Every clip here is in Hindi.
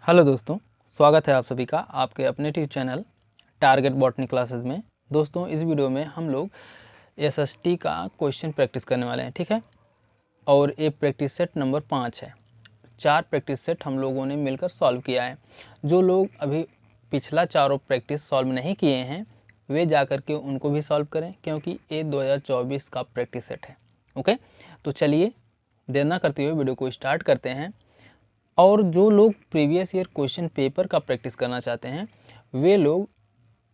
हेलो दोस्तों, स्वागत है आप सभी का आपके अपने tube channel target botany classes में। दोस्तों, इस वीडियो में हम लोग एसएसटी का क्वेश्चन प्रैक्टिस करने वाले हैं, ठीक है। और ये प्रैक्टिस सेट नंबर 5 है। 4 प्रैक्टिस सेट हम लोगों ने मिलकर सॉल्व किया है। जो लोग अभी पिछला चारों प्रैक्टिस सॉल्व नहीं किए हैं वे जा कर के उनको भी सॉल्व करें, क्योंकि ये 2024 का प्रैक्टिस सेट है। ओके, तो चलिए देर ना करते हुए वीडियो को स्टार्ट करते हैं। और जो लोग प्रीवियस ईयर क्वेश्चन पेपर का प्रैक्टिस करना चाहते हैं वे लोग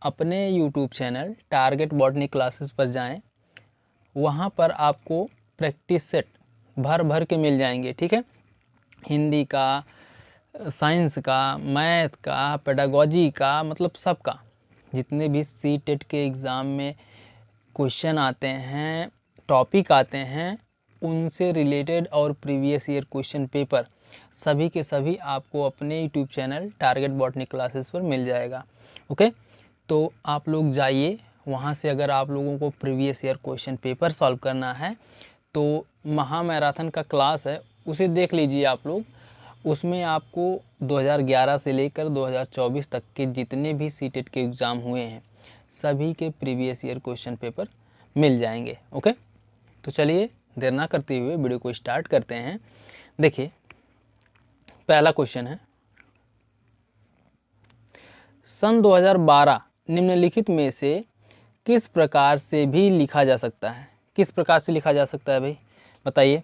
अपने YouTube channel target botany classes पर जाएं। वहाँ पर आपको प्रैक्टिस सेट भर भर के मिल जाएंगे, ठीक है। हिंदी का, साइंस का, मैथ का, पेडागोजी का, मतलब सबका। जितने भी सी-टेट के एग्ज़ाम में क्वेश्चन आते हैं, टॉपिक आते हैं, उनसे रिलेटेड और प्रीवियस ईयर क्वेश्चन पेपर सभी के सभी आपको अपने YouTube channel target botany classes पर मिल जाएगा। ओके, तो आप लोग जाइए वहाँ से। अगर आप लोगों को previous year question paper solve करना है तो महा मैराथन का क्लास है, उसे देख लीजिए आप लोग। उसमें आपको 2011 से लेकर 2024 तक के जितने भी सी-टेट के एग्ज़ाम हुए हैं सभी के प्रीवियस ईयर क्वेश्चन पेपर मिल जाएंगे। ओके, तो चलिए देर ना करते हुए वीडियो को स्टार्ट करते हैं। देखिए, पहला क्वेश्चन है, सन 2012 निम्नलिखित में से किस प्रकार से भी लिखा जा सकता है? किस प्रकार से लिखा जा सकता है भाई, बताइए।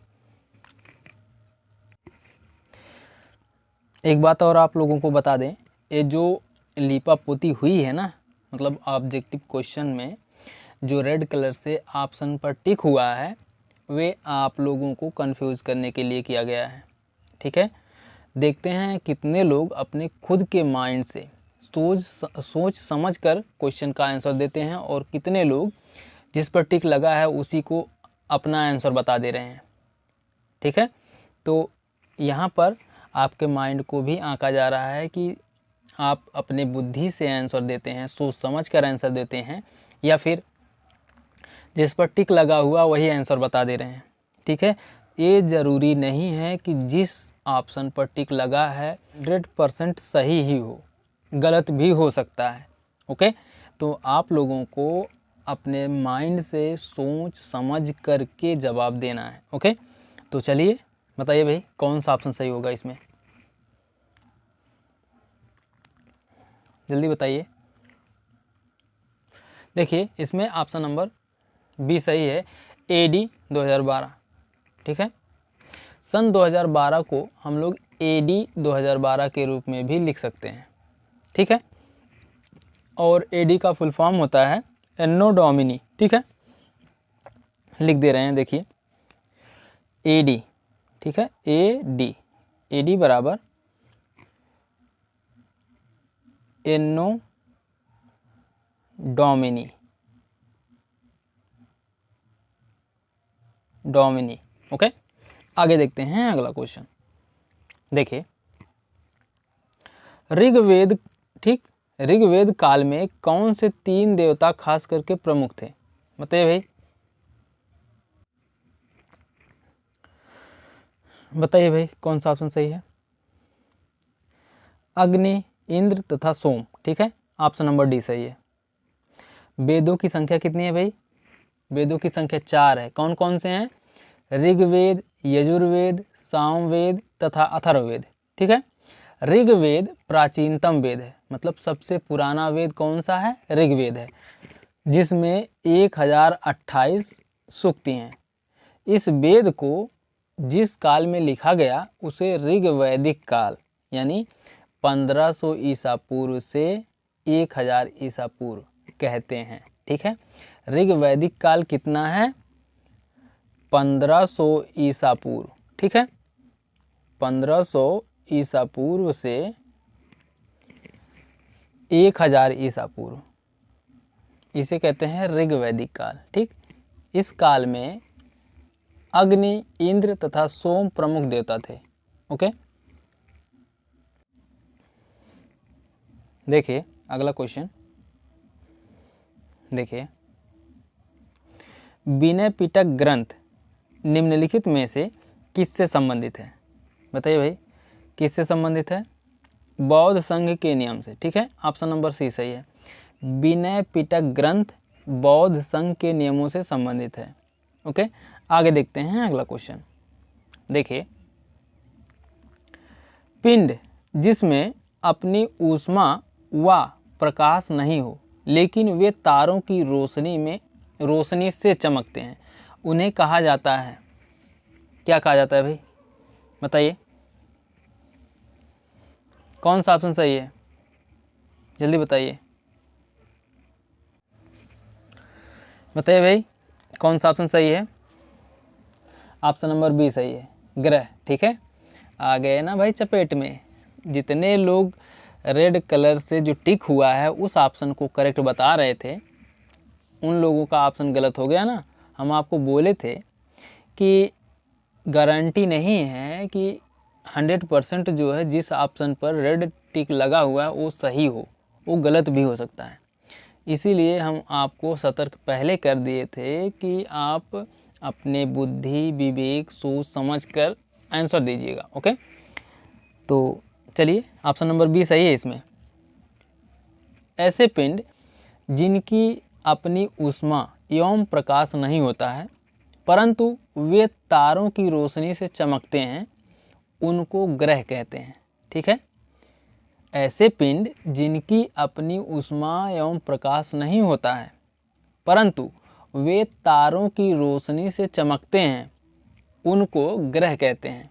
एक बात और आप लोगों को बता दें, ये जो लिपापोती हुई है ना, मतलब ऑब्जेक्टिव क्वेश्चन में जो रेड कलर से ऑप्शन पर टिक हुआ है वे आप लोगों को कंफ्यूज करने के लिए किया गया है, ठीक है। देखते हैं कितने लोग अपने खुद के माइंड से सोच समझ कर क्वेश्चन का आंसर देते हैं और कितने लोग जिस पर टिक लगा है उसी को अपना आंसर बता दे रहे हैं, ठीक है। तो यहाँ पर आपके माइंड को भी आंका जा रहा है कि आप अपने बुद्धि से आंसर देते हैं, सोच समझ कर आंसर देते हैं, या फिर जिस पर टिक लगा हुआ वही आंसर बता दे रहे हैं, ठीक है। ये ज़रूरी नहीं है कि जिस ऑप्शन पर टिक लगा है 100% सही ही हो, गलत भी हो सकता है। ओके, तो आप लोगों को अपने माइंड से सोच समझ करके जवाब देना है। ओके, तो चलिए बताइए भाई कौन सा ऑप्शन सही होगा इसमें, जल्दी बताइए। देखिए, इसमें ऑप्शन नंबर बी सही है, AD 2012, ठीक है। सन 2012 को हम लोग AD 2012 के रूप में भी लिख सकते हैं, ठीक है। और AD का फुल फॉर्म होता है एन्नो डोमिनी, ठीक है। लिख दे रहे हैं, देखिए AD, ठीक है। AD बराबर एन्नो डोमिनी, ओके। आगे देखते हैं अगला क्वेश्चन। देखिए, ऋग्वेद, ठीक, ऋग्वेद काल में कौन से 3 देवता खास करके प्रमुख थे, बताइए भाई। बताइए भाई कौन सा ऑप्शन सही है। अग्नि, इंद्र तथा सोम, ठीक है। ऑप्शन नंबर डी सही है। वेदों की संख्या कितनी है भाई, वेदों की संख्या 4 है। कौन कौन से हैं, ऋग्वेद, यजुर्वेद, सामवेद तथा अथर्ववेद, ठीक है। ऋग्वेद प्राचीनतम वेद है, मतलब सबसे पुराना वेद कौन सा है, ऋग्वेद है, जिसमें 1028 सूक्ति हैं। इस वेद को जिस काल में लिखा गया उसे ऋग्वैदिक काल यानी 1500 ईसा पूर्व से 1000 ईसा पूर्व कहते हैं, ठीक है। ऋग्वैदिक काल कितना है, 1500 ईसा पूर्व, ठीक है। 1500 ईसा पूर्व से 1000 ईसा पूर्व, इसे कहते हैं ऋग्वैदिक काल, ठीक। इस काल में अग्नि, इंद्र तथा सोम प्रमुख देवता थे। ओके, देखिए अगला क्वेश्चन। देखिए, विनय पिटक ग्रंथ निम्नलिखित में से किससे संबंधित है, बताइए भाई किससे संबंधित है। बौद्ध संघ के नियम से। ठीक है, ऑप्शन नंबर सी सही है। विनय पिटक ग्रंथ बौद्ध संघ के नियमों से संबंधित है। ओके, आगे देखते हैं अगला क्वेश्चन। देखिए, पिंड जिसमें अपनी ऊष्मा व प्रकाश नहीं हो लेकिन वे तारों की रोशनी से चमकते हैं, उन्हें कहा जाता है, क्या कहा जाता है भाई? बताइए, कौन सा ऑप्शन सही है? जल्दी बताइए, बताइए भाई, कौन सा ऑप्शन सही है? ऑप्शन नंबर बी सही है, ग्रह। ठीक है, आ गए ना भाई चपेट में। जितने लोग रेड कलर से जो टिक हुआ है उस ऑप्शन को करेक्ट बता रहे थे, उन लोगों का ऑप्शन गलत हो गया ना। हम आपको बोले थे कि गारंटी नहीं है कि 100% जो है जिस ऑप्शन पर रेड टिक लगा हुआ है वो सही हो, वो गलत भी हो सकता है। इसीलिए हम आपको सतर्क पहले कर दिए थे कि आप अपने बुद्धि विवेक सोच समझ कर आंसर दीजिएगा। ओके, तो चलिए, ऑप्शन नंबर बी सही है इसमें। ऐसे पिंड जिनकी अपनी ऊष्मा एवं प्रकाश नहीं होता है परंतु वे तारों की रोशनी से चमकते हैं, उनको ग्रह कहते हैं। ठीक है, ऐसे पिंड जिनकी अपनी ऊष्मा एवं प्रकाश नहीं होता है परंतु वे तारों की रोशनी से चमकते हैं, उनको ग्रह कहते हैं।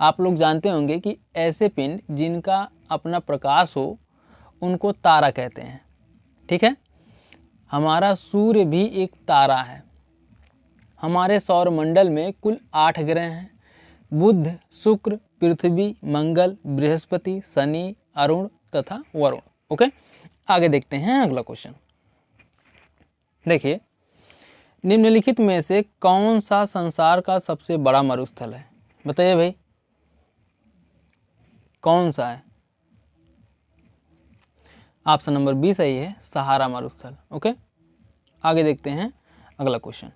आप लोग जानते होंगे कि ऐसे पिंड जिनका अपना प्रकाश हो उनको तारा कहते हैं। ठीक है, हमारा सूर्य भी एक तारा है। हमारे सौरमंडल में कुल 8 ग्रह हैं, बुध, शुक्र, पृथ्वी, मंगल, बृहस्पति, शनि, अरुण तथा वरुण। ओके, आगे देखते हैं अगला क्वेश्चन। देखिए, निम्नलिखित में से कौन सा संसार का सबसे बड़ा मरुस्थल है? बताइए भाई, कौन सा है? ऑप्शन नंबर बी सही है, सहारा मरुस्थल। ओके, आगे देखते हैं अगला क्वेश्चन।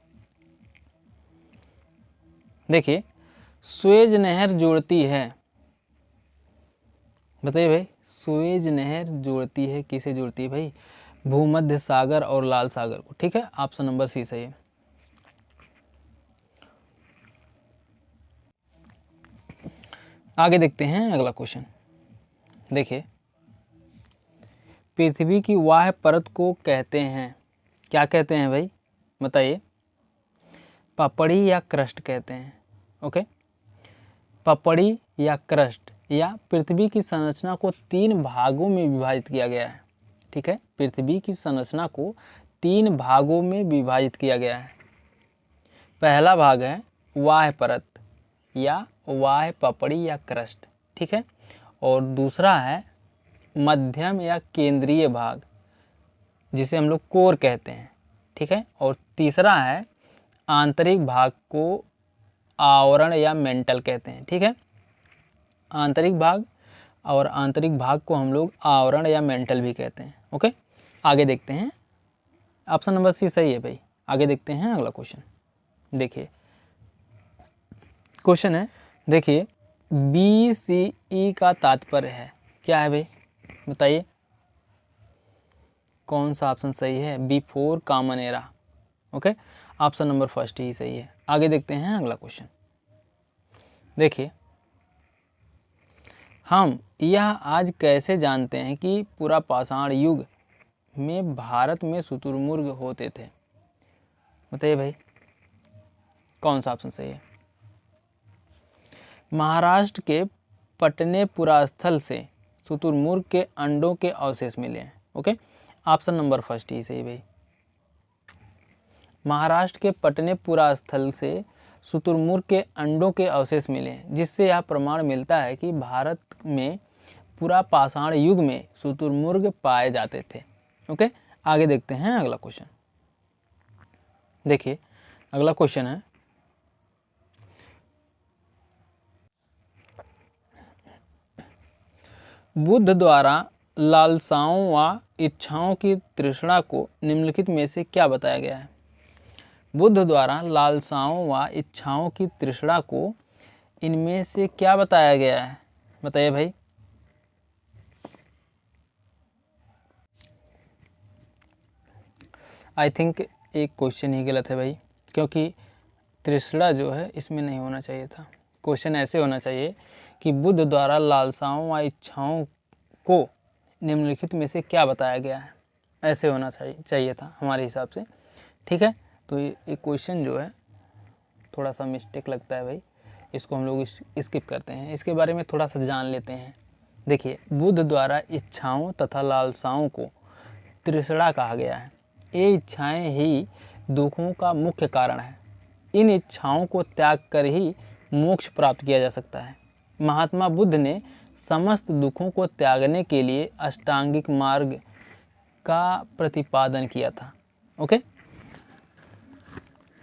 देखिए, सुएज नहर जोड़ती है, बताइए भाई, सुएज नहर जोड़ती है, किसे जोड़ती है भाई? भूमध्य सागर और लाल सागर को। ठीक है, ऑप्शन नंबर सी सही है। आगे देखते हैं अगला क्वेश्चन। देखिए, पृथ्वी की वाह परत को कहते हैं, क्या कहते हैं भाई? बताइए, पपड़ी या क्रस्ट कहते हैं। ओके, पपड़ी या क्रस्ट या पृथ्वी की संरचना को 3 भागों में विभाजित किया गया है। ठीक है, पृथ्वी की संरचना को 3 भागों में विभाजित किया गया है। पहला भाग है वाह परत या वाह पपड़ी या क्रस्ट। ठीक है, और दूसरा है मध्यम या केंद्रीय भाग जिसे हम लोग कोर कहते हैं। ठीक है, और तीसरा है आंतरिक भाग को आवरण या मेंटल कहते हैं। ठीक है, आंतरिक भाग और आंतरिक भाग को हम लोग आवरण या मेंटल भी कहते हैं। ओके, आगे देखते हैं, ऑप्शन नंबर सी सही है भाई। आगे देखते हैं अगला क्वेश्चन। देखिए, क्वेश्चन है, देखिए, BCE का तात्पर्य है, क्या है भाई? बताइए, कौन सा ऑप्शन सही है? Before common era. Okay, option number first ही सही है। आगे देखते हैं अगला क्वेश्चन। देखिए, हम यह आज कैसे जानते हैं कि पूरा पाषाण युग में भारत में शुतुरमुर्ग होते थे? बताइए भाई, कौन सा ऑप्शन सही है? महाराष्ट्र के पटनेपुरा स्थल से शुतुरमुर्ग के अंडों के अवशेष मिले हैं। ओके, ऑप्शन नंबर फर्स्ट ही सही भाई। महाराष्ट्र के पटनेपुरा स्थल से शुतुरमुर्ग के अंडों के अवशेष मिले हैं, जिससे यह प्रमाण मिलता है कि भारत में पूरा पाषाण युग में शुतुरमुर्ग पाए जाते थे। ओके, आगे देखते हैं अगला क्वेश्चन। देखिए, अगला क्वेश्चन है, बुद्ध द्वारा लालसाओं व इच्छाओं की तृष्णा को निम्नलिखित में से क्या बताया गया है? बुद्ध द्वारा लालसाओं व इच्छाओं की तृष्णा को इनमें से क्या बताया गया है? बताइए भाई, आई थिंक एक क्वेश्चन ही गलत है भाई, क्योंकि तृष्णा जो है इसमें नहीं होना चाहिए था। क्वेश्चन ऐसे होना चाहिए कि बुद्ध द्वारा लालसाओं व इच्छाओं को निम्नलिखित में से क्या बताया गया है, ऐसे होना चाहिए था हमारे हिसाब से। ठीक है, तो ये क्वेश्चन जो है थोड़ा सा मिस्टेक लगता है भाई, इसको हम लोग स्किप करते हैं। इसके बारे में थोड़ा सा जान लेते हैं। देखिए, बुद्ध द्वारा इच्छाओं तथा लालसाओं को तृष्णा कहा गया है। ये इच्छाएं ही दुखों का मुख्य कारण है। इन इच्छाओं को त्याग कर ही मोक्ष प्राप्त किया जा सकता है। महात्मा बुद्ध ने समस्त दुखों को त्यागने के लिए अष्टांगिक मार्ग का प्रतिपादन किया था। ओके,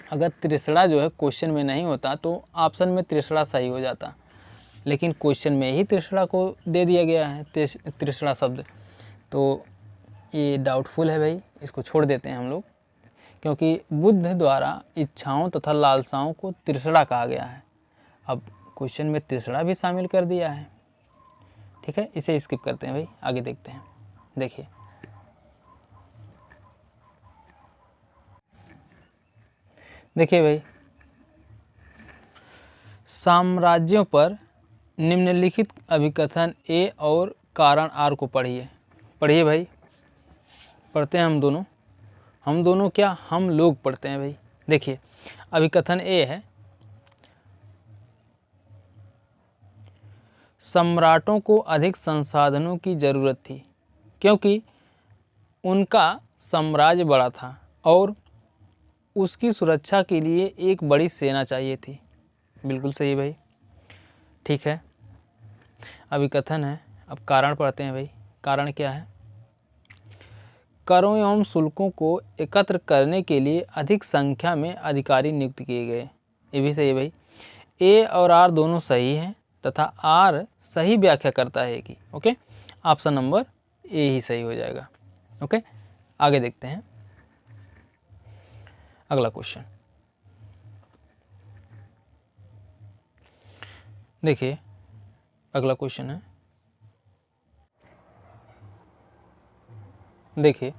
अगर तृष्णा जो है क्वेश्चन में नहीं होता तो ऑप्शन में तृष्णा सही हो जाता, लेकिन क्वेश्चन में ही तृष्णा को दे दिया गया है, तृष्णा शब्द, तो ये डाउटफुल है भाई, इसको छोड़ देते हैं हम लोग, क्योंकि बुद्ध द्वारा इच्छाओं तथा लालसाओं को तृष्णा कहा गया है। अब क्वेश्चन में तृष्णा भी शामिल कर दिया है। ठीक है, इसे स्किप करते हैं भाई, आगे देखते हैं। देखिए भाई, साम्राज्यों पर निम्नलिखित अभिकथन ए और कारण आर को पढ़िए भाई। पढ़ते हैं हम दोनों क्या, हम लोग पढ़ते हैं भाई। देखिए, अभिकथन ए है, सम्राटों को अधिक संसाधनों की जरूरत थी क्योंकि उनका साम्राज्य बड़ा था और उसकी सुरक्षा के लिए एक बड़ी सेना चाहिए थी। बिल्कुल सही भाई, ठीक है। अभिकथन है, अब कारण पढ़ते हैं भाई। कारण क्या है? करों एवं शुल्कों को एकत्र करने के लिए अधिक संख्या में अधिकारी नियुक्त किए गए। ये भी सही है भाई। ए और आर दोनों सही हैं तथा आर सही व्याख्या करता है कि ओके, ऑप्शन नंबर ए ही सही हो जाएगा। ओके, आगे देखते हैं अगला क्वेश्चन। देखिए, अगला क्वेश्चन है, देखिए,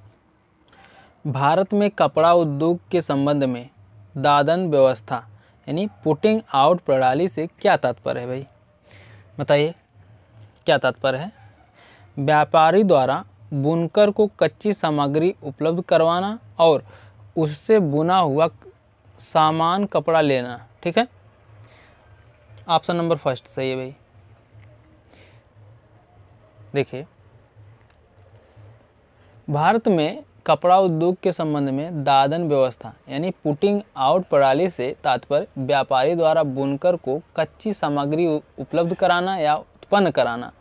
भारत में कपड़ा उद्योग के संबंध में दादन व्यवस्था यानी पुटिंग आउट प्रणाली से क्या तात्पर्य है भाई? बताइए क्या तात्पर्य है? व्यापारी द्वारा बुनकर को कच्ची सामग्री उपलब्ध करवाना और उससे बुना हुआ सामान कपड़ा लेना। ठीक है, ऑप्शन नंबर फर्स्ट सही है भाई। देखिए, भारत में कपड़ा उद्योग के संबंध में दादन व्यवस्था यानी पुटिंग आउट प्रणाली से तात्पर्य व्यापारी द्वारा बुनकर को कच्ची सामग्री उपलब्ध कराना या उत्पन्न कराना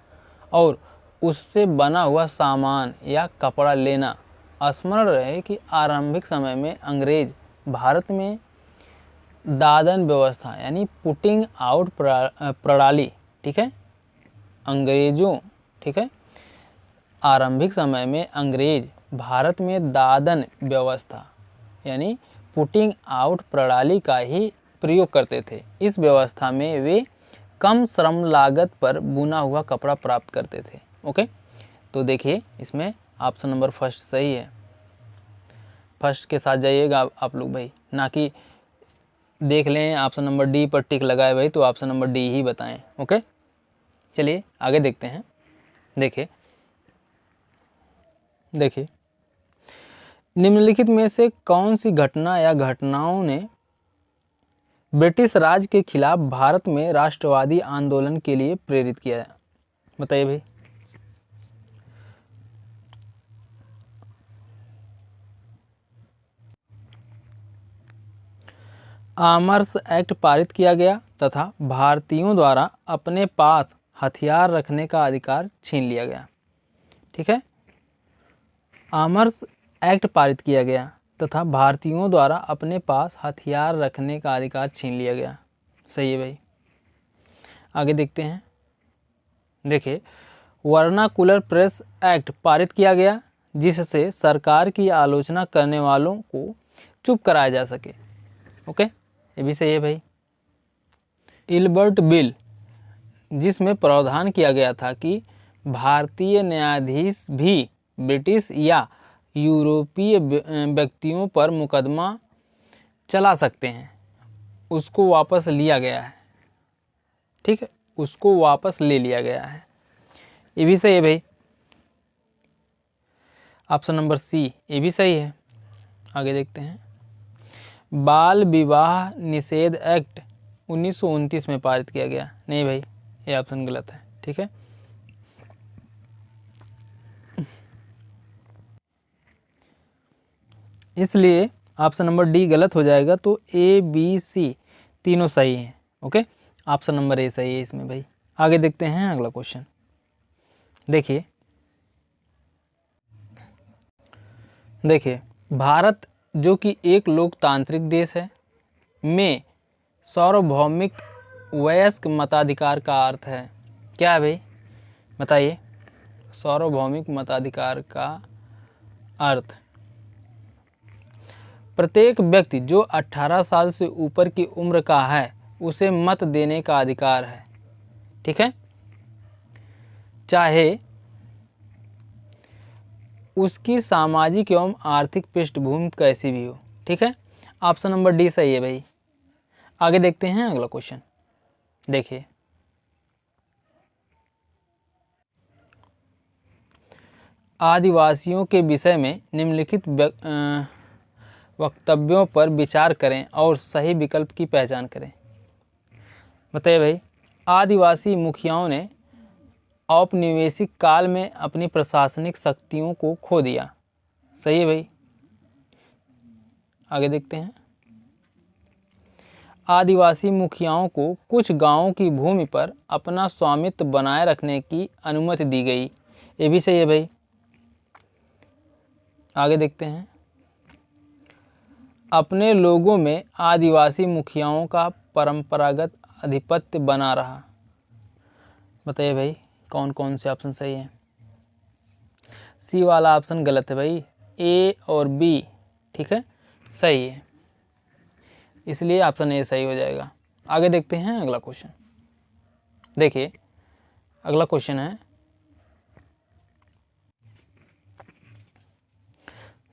और उससे बना हुआ सामान या कपड़ा लेना। स्मरण रहे कि आरंभिक समय में अंग्रेज भारत में दादन व्यवस्था यानी पुटिंग आउट प्रणाली, ठीक है, अंग्रेजों, ठीक है, आरंभिक समय में अंग्रेज भारत में दादन व्यवस्था यानी पुटिंग आउट प्रणाली का ही प्रयोग करते थे। इस व्यवस्था में वे कम श्रम लागत पर बुना हुआ कपड़ा प्राप्त करते थे। ओके, तो देखिए इसमें ऑप्शन नंबर फर्स्ट सही है। फर्स्ट के साथ जाइएगा आप लोग भाई, ना कि देख लें ऑप्शन नंबर डी पर टिक लगाए भाई तो ऑप्शन नंबर डी ही बताएं। ओके, चलिए आगे देखते हैं। देखिए, निम्नलिखित में से कौन सी घटना या घटनाओं ने ब्रिटिश राज के खिलाफ भारत में राष्ट्रवादी आंदोलन के लिए प्रेरित किया? बताइए भाई। आर्म्स एक्ट पारित किया गया तथा भारतीयों द्वारा अपने पास हथियार रखने का अधिकार छीन लिया गया। ठीक है, आर्म्स एक्ट पारित किया गया तथा भारतीयों द्वारा अपने पास हथियार रखने का अधिकार छीन लिया गया। सही है भाई, आगे देखते हैं। देखिए, वर्नाकुलर प्रेस एक्ट पारित किया गया जिससे सरकार की आलोचना करने वालों को चुप कराया जा सके। ओके, ये भी सही है भाई। इल्बर्ट बिल, जिसमें प्रावधान किया गया था कि भारतीय न्यायाधीश भी ब्रिटिश या यूरोपीय व्यक्तियों पर मुकदमा चला सकते हैं उसको वापस लिया गया है। ठीक है, उसको वापस ले लिया गया है। ये भी सही है भाई, ऑप्शन नंबर सी ये भी सही है। आगे देखते हैं, बाल विवाह निषेध एक्ट 1929 में पारित किया गया। नहीं भाई, ये ऑप्शन गलत है। ठीक है, इसलिए ऑप्शन नंबर डी गलत हो जाएगा। तो ए बी सी तीनों सही हैं। ओके, ऑप्शन नंबर ए सही है इसमें भाई। आगे देखते हैं अगला क्वेश्चन। देखिए भारत जो कि एक लोकतांत्रिक देश है में सार्वभौमिक वयस्क मताधिकार का अर्थ है क्या है भाई? बताइए, सार्वभौमिक मताधिकार का अर्थ प्रत्येक व्यक्ति जो 18 साल से ऊपर की उम्र का है उसे मत देने का अधिकार है। ठीक है, चाहे उसकी सामाजिक एवं आर्थिक पृष्ठभूमि कैसी भी हो। ठीक है, ऑप्शन नंबर डी सही है भाई। आगे देखते हैं अगला क्वेश्चन। देखिए, आदिवासियों के विषय में निम्नलिखित वक्तव्यों पर विचार करें और सही विकल्प की पहचान करें। बताइए भाई, आदिवासी मुखियाओं ने औपनिवेशिक काल में अपनी प्रशासनिक शक्तियों को खो दिया। सही है भाई। आगे देखते हैं, आदिवासी मुखियाओं को कुछ गांवों की भूमि पर अपना स्वामित्व बनाए रखने की अनुमति दी गई। ये भी सही है भाई। आगे देखते हैं, अपने लोगों में आदिवासी मुखियाओं का परंपरागत आधिपत्य बना रहा। बताइए भाई, कौन कौन से ऑप्शन सही हैं? सी वाला ऑप्शन गलत है भाई, ए और बी ठीक है सही है, इसलिए ऑप्शन ए सही हो जाएगा। आगे देखते हैं अगला क्वेश्चन। देखिए अगला क्वेश्चन है,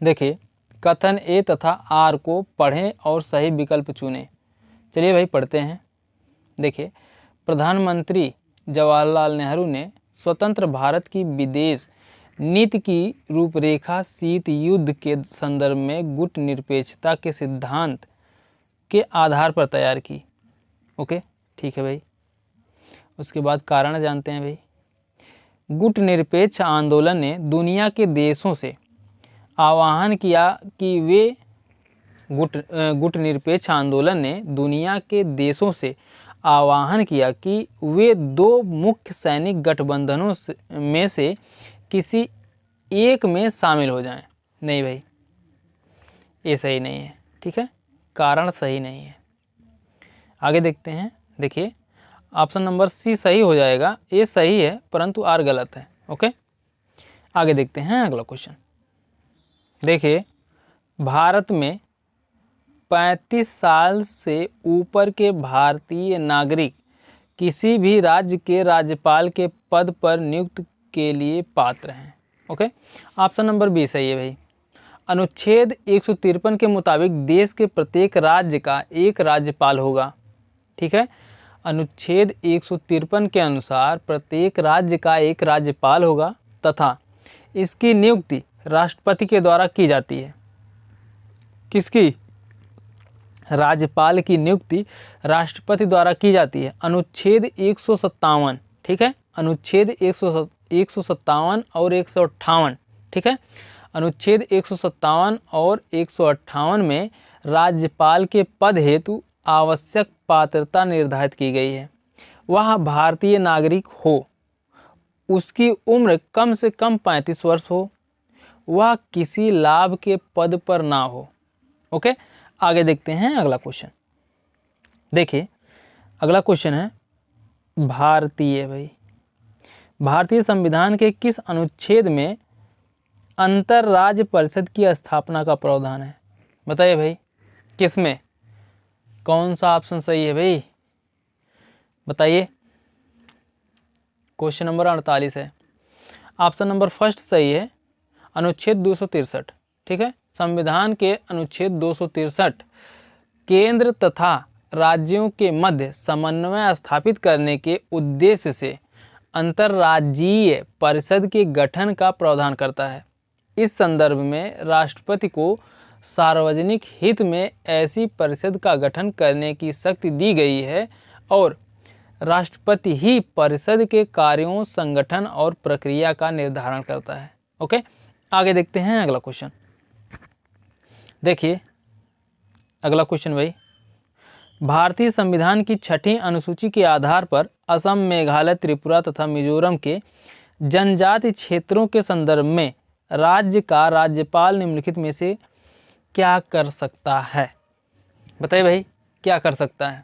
देखिए कथन ए तथा आर को पढ़ें और सही विकल्प चुनें। चलिए भाई पढ़ते हैं। देखिए, प्रधानमंत्री जवाहरलाल नेहरू ने स्वतंत्र भारत की विदेश नीति की रूपरेखा शीत युद्ध के संदर्भ में गुट निरपेक्षता के सिद्धांत के आधार पर तैयार की। ओके ठीक है भाई। उसके बाद कारण जानते हैं भाई। गुट निरपेक्ष आंदोलन ने दुनिया के देशों से आह्वान किया कि वे गुट निरपेक्ष आंदोलन ने दुनिया के देशों से आह्वान किया कि वे दो मुख्य सैनिक गठबंधनों में से किसी एक में शामिल हो जाएं। नहीं भाई, ये सही नहीं है। ठीक है, कारण सही नहीं है। आगे देखते हैं। देखिए, ऑप्शन नंबर सी सही हो जाएगा, ये सही है परंतु आर गलत है। ओके, आगे देखते हैं अगला क्वेश्चन। देखिए, भारत में 35 साल से ऊपर के भारतीय नागरिक किसी भी राज्य के राज्यपाल के पद पर नियुक्त के लिए पात्र हैं। ओके, ऑप्शन नंबर बी सही है भाई। अनुच्छेद 153 के मुताबिक देश के प्रत्येक राज्य का एक राज्यपाल होगा। ठीक है, अनुच्छेद 153 के अनुसार प्रत्येक राज्य का एक राज्यपाल होगा तथा इसकी नियुक्ति राष्ट्रपति के द्वारा की जाती है। किसकी? राज्यपाल की नियुक्ति राष्ट्रपति द्वारा की जाती है। अनुच्छेद 157 ठीक है, अनुच्छेद 157 और 158 ठीक है, अनुच्छेद 157 और 158 में राज्यपाल के पद हेतु आवश्यक पात्रता निर्धारित की गई है। वह भारतीय नागरिक हो, उसकी उम्र कम से कम 35 वर्ष हो, वह किसी लाभ के पद पर ना हो। ओके, आगे देखते हैं अगला क्वेश्चन। देखिए, अगला क्वेश्चन है भारतीय संविधान के किस अनुच्छेद में अंतरराज्य परिषद की स्थापना का प्रावधान है? बताइए भाई, किस में? कौन सा ऑप्शन सही है भाई? बताइए। क्वेश्चन नंबर 48 है। ऑप्शन नंबर फर्स्ट सही है, अनुच्छेद 263, ठीक है, संविधान के अनुच्छेद 263 केंद्र तथा राज्यों के मध्य समन्वय स्थापित करने के उद्देश्य से अंतर्राज्यीय परिषद के गठन का प्रावधान करता है। इस संदर्भ में राष्ट्रपति को सार्वजनिक हित में ऐसी परिषद का गठन करने की शक्ति दी गई है और राष्ट्रपति ही परिषद के कार्यों, संगठन और प्रक्रिया का निर्धारण करता है। ओके, आगे देखते हैं अगला क्वेश्चन। देखिए अगला क्वेश्चन भाई, भारतीय संविधान की 6ठी अनुसूची के आधार पर असम, मेघालय, त्रिपुरा तथा मिजोरम के जनजाति क्षेत्रों के संदर्भ में राज्य का राज्यपाल निम्नलिखित में से क्या कर सकता है? बताइए भाई, क्या कर सकता है?